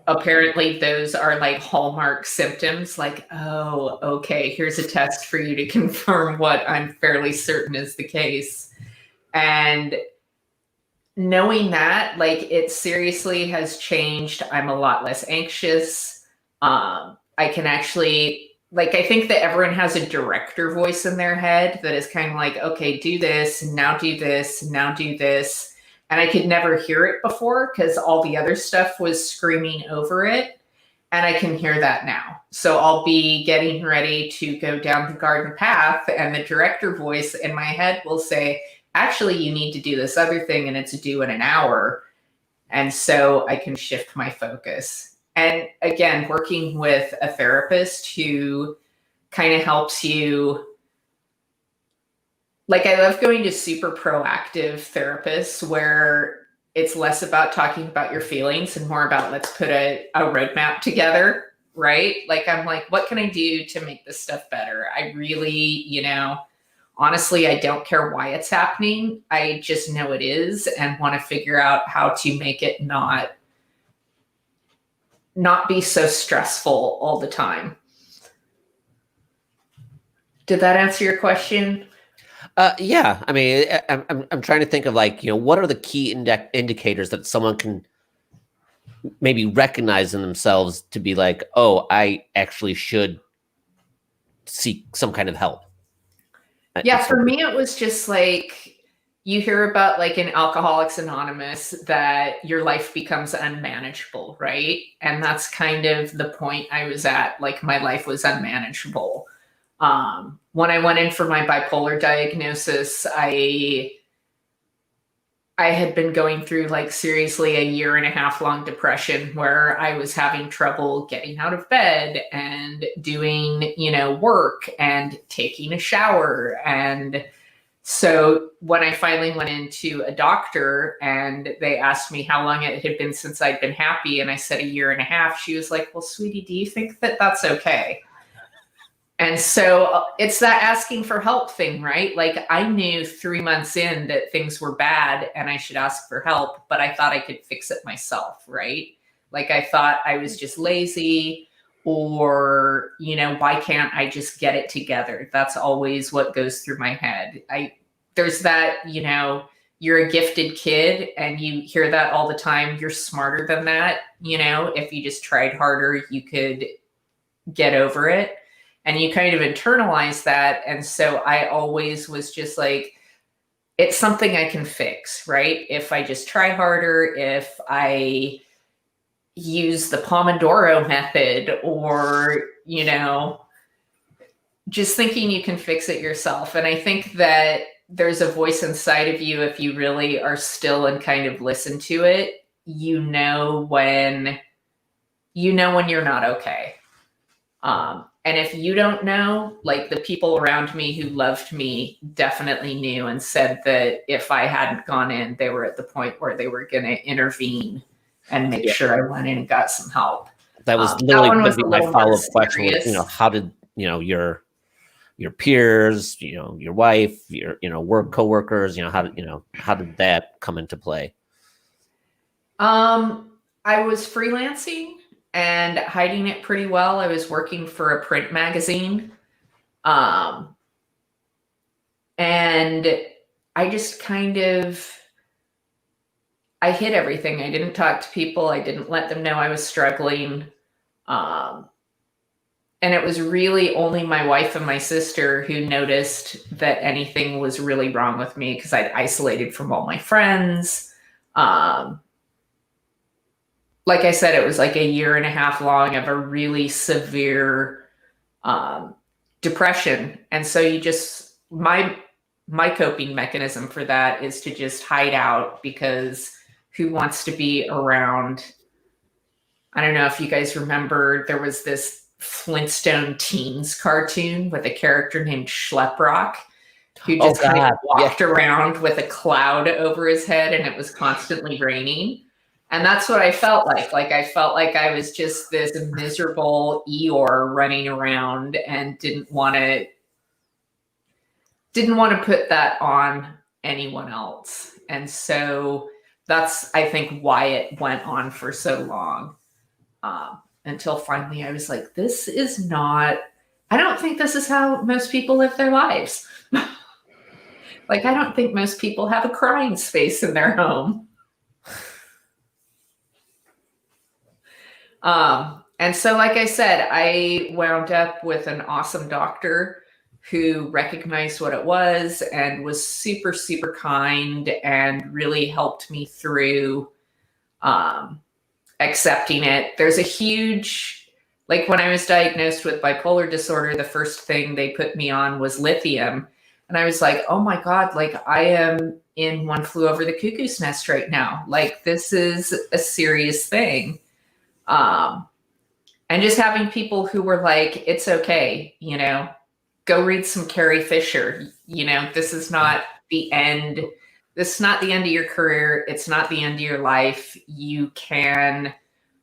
apparently those are like hallmark symptoms, like, oh, okay, here's a test for you to confirm what I'm fairly certain is the case. And knowing that, like, it seriously has changed. I'm a lot less anxious. I can actually, like, I think that everyone has a director voice in their head that is kind of like, okay, do this, now do this, now do this. And I could never hear it before because all the other stuff was screaming over it. And I can hear that now. So I'll be getting ready to go down the garden path and the director voice in my head will say, actually, you need to do this other thing and it's due in an hour. And so I can shift my focus. And again, working with a therapist who kind of helps you. Like, I love going to super proactive therapists where it's less about talking about your feelings and more about let's put a roadmap together, right? Like, I'm like, what can I do to make this stuff better? I really, you know, honestly, I don't care why it's happening. I just know it is and want to figure out how to make it not be so stressful all the time. Did that answer your question? Yeah. I mean, I'm trying to think of, like, you know, what are the key indicators that someone can maybe recognize in themselves to be like, oh, I actually should seek some kind of help. Yeah, for me, it was just like, you hear about, like, in Alcoholics Anonymous that your life becomes unmanageable, right? And that's kind of the point I was at. Like, my life was unmanageable. When I went in for my bipolar diagnosis, I had been going through, like, seriously a 1.5 year long depression where I was having trouble getting out of bed and doing, you know, work and taking a shower. And so when I finally went into a doctor and they asked me how long it had been since I'd been happy, and I said 1.5 years, she was like, well, sweetie, do you think that that's okay? And so it's that asking for help thing, right? Like, I knew 3 months in that things were bad and I should ask for help, but I thought I could fix it myself, right? Like, I thought I was just lazy, or, you know, why can't I just get it together? That's always what goes through my head. There's that, you know, you're a gifted kid and you hear that all the time. You're smarter than that. You know, if you just tried harder, you could get over it. And you kind of internalize that. And so I always was just like, it's something I can fix, right? If I just try harder, if I use the Pomodoro method, or, you know, just thinking you can fix it yourself. And I think that there's a voice inside of you, if you really are still and kind of listen to it, you know when you're not okay. And if you don't know, like, the people around me who loved me definitely knew and said that if I hadn't gone in, they were at the point where they were going to intervene and make sure I went in and got some help. That was That literally one going was to a be my little more follow-up question. Was, serious. how did your peers, your wife, your work coworkers, how did that come into play? I was freelancing and hiding it pretty well. I was working for a print magazine. And I just I hid everything. I didn't talk to people. I didn't let them know I was struggling. And it was really only my wife and my sister who noticed that anything was really wrong with me, because I'd isolated from all my friends. Like I said, it was like a year and a half long of a really severe depression. And so my coping mechanism for that is to just hide out, because who wants to be around? I don't know if you guys remember, there was this Flintstone Teens cartoon with a character named Schleprock, who just kind of walked around with a cloud over his head, and it was constantly raining. And that's what I felt like. Like, I felt like I was just this miserable Eeyore running around, and didn't want to put that on anyone else. And so that's, I think, why it went on for so long. Until finally I was like, this is not, I don't think this is how most people live their lives. Like, I don't think most people have a crying space in their home. And so, like I said, I wound up with an awesome doctor who recognized what it was and was super, super kind, and really helped me through accepting it. There's a huge, like, when I was diagnosed with bipolar disorder, the first thing they put me on was lithium. And I was like, oh my God, like, I am in One Flew Over the Cuckoo's Nest right now. Like, this is a serious thing. And just having people who were like, it's okay, go read some Carrie Fisher. This is not the end. This is not the end of your career. It's not the end of your life. You can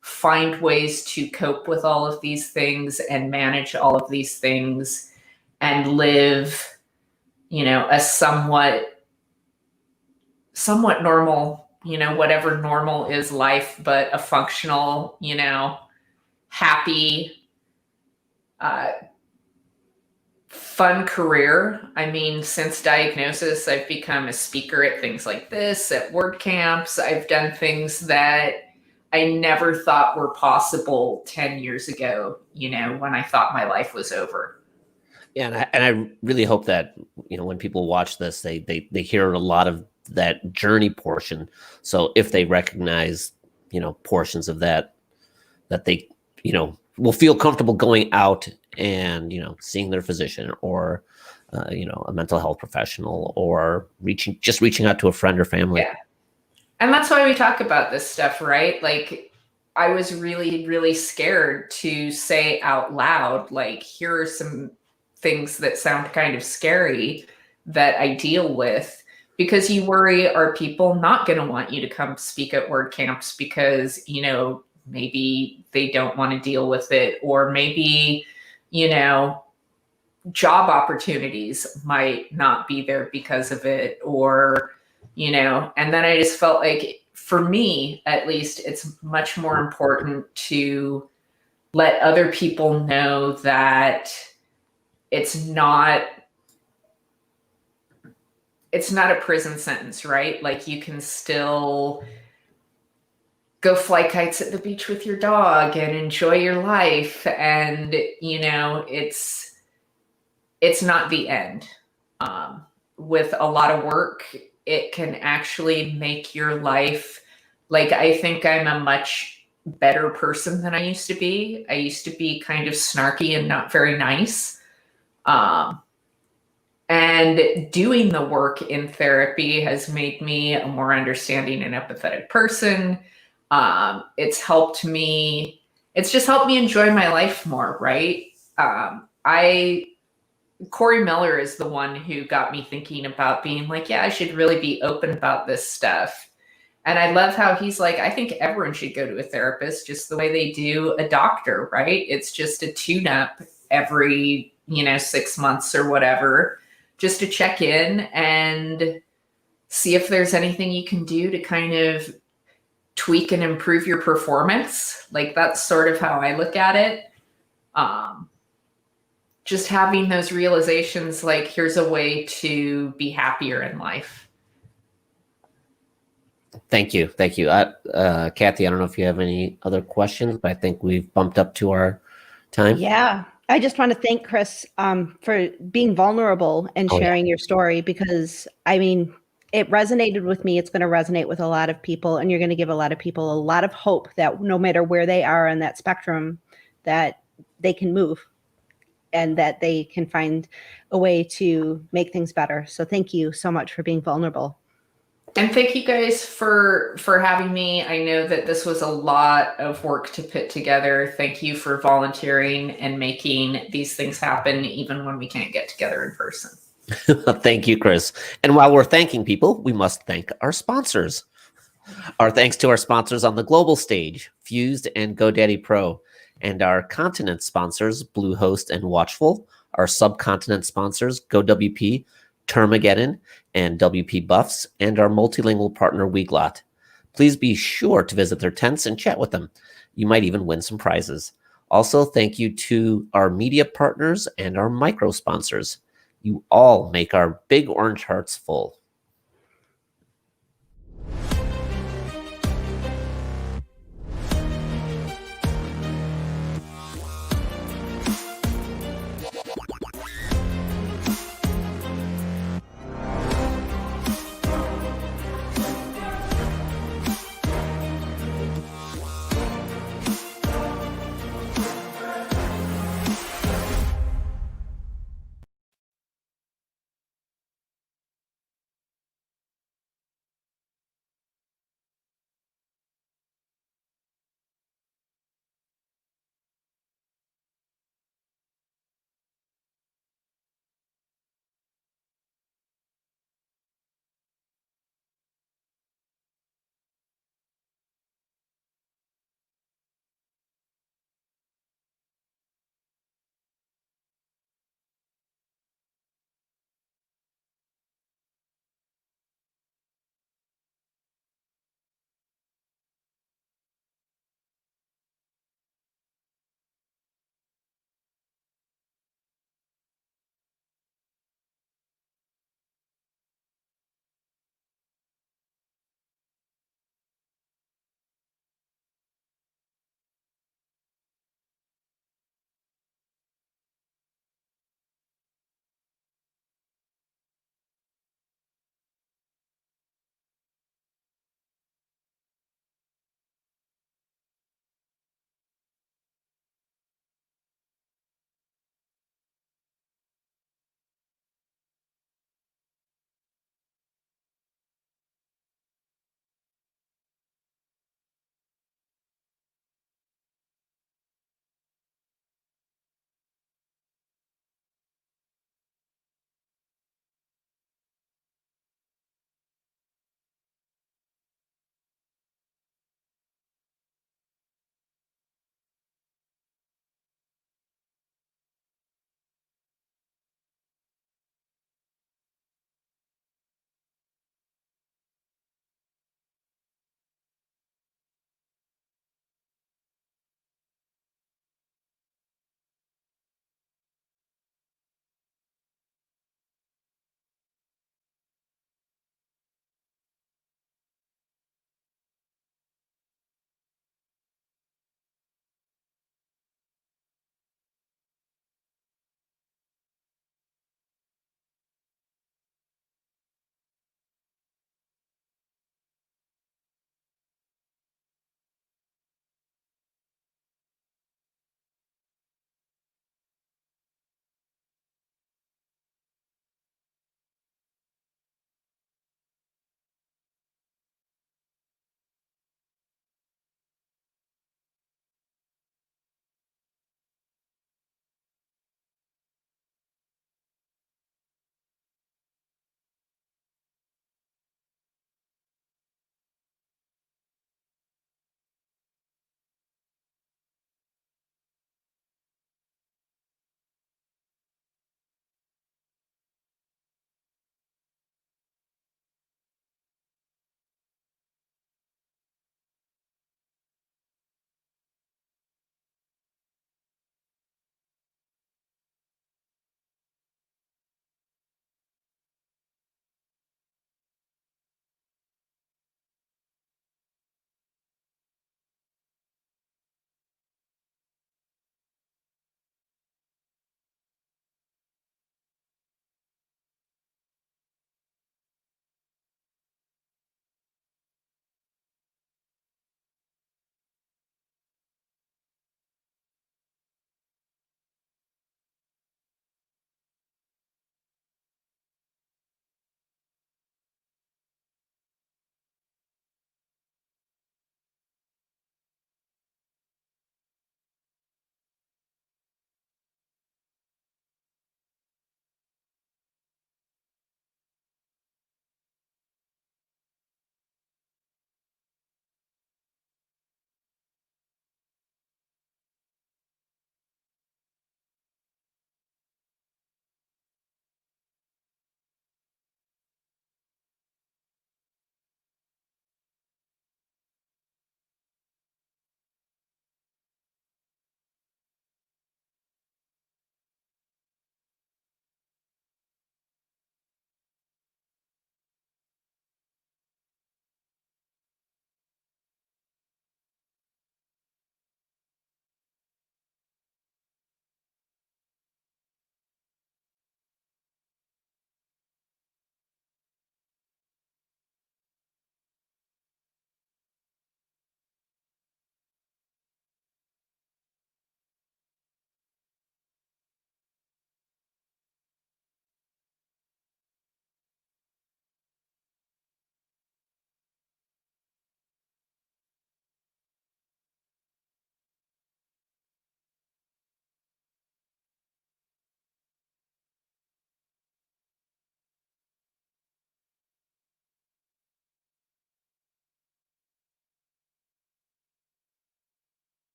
find ways to cope with all of these things and manage all of these things and live, a somewhat normal, whatever normal is life, but a functional, happy, fun career. I mean, since diagnosis, I've become a speaker at things like this, at WordCamps. I've done things that I never thought were possible 10 years ago, when I thought my life was over. Yeah, and I really hope that, when people watch this, they hear a lot of that journey portion. So if they recognize, portions of that they, will feel comfortable going out and, seeing their physician, or, a mental health professional, or reaching out to a friend or family. Yeah. And that's why we talk about this stuff, right? Like, I was really, really scared to say out loud, like, here are some things that sound kind of scary that I deal with, because you worry, are people not going to want you to come speak at WordCamps because, maybe they don't want to deal with it, or maybe, job opportunities might not be there because of it, or, and then I just felt like, for me, at least, it's much more important to let other people know that it's not a prison sentence, right? Like, you can still go fly kites at the beach with your dog and enjoy your life. And, it's not the end. With a lot of work, it can actually make your life, like, I think I'm a much better person than I used to be. I used to be kind of snarky and not very nice. And doing the work in therapy has made me a more understanding and empathetic person. It's just helped me enjoy my life more, right? Corey Miller is the one who got me thinking about being like, yeah, I should really be open about this stuff. And I love how he's like, I think everyone should go to a therapist just the way they do a doctor, right? It's just a tune-up every, 6 months or whatever, just to check in and see if there's anything you can do to kind of tweak and improve your performance. Like, that's sort of how I look at it. Just having those realizations, like, here's a way to be happier in life. Thank you. Kathy, I don't know if you have any other questions, but I think we've bumped up to our time. Yeah. I just want to thank Chris for being vulnerable and sharing your story, because it resonated with me. It's going to resonate with a lot of people, and you're going to give a lot of people a lot of hope that no matter where they are on that spectrum, that they can move and that they can find a way to make things better. So thank you so much for being vulnerable. And thank you guys for having me. I know that this was a lot of work to put together. Thank you for volunteering and making these things happen, even when we can't get together in person. Thank you, Chris. And while we're thanking people, we must thank our sponsors. Our thanks to our sponsors on the global stage, Fused and GoDaddy Pro, and our continent sponsors, Bluehost and Watchful, our subcontinent sponsors, GoWP, Termageddon, and WP Buffs, and our multilingual partner, Weglot. Please be sure to visit their tents and chat with them. You might even win some prizes. Also, thank you to our media partners and our micro sponsors. You all make our big orange hearts full.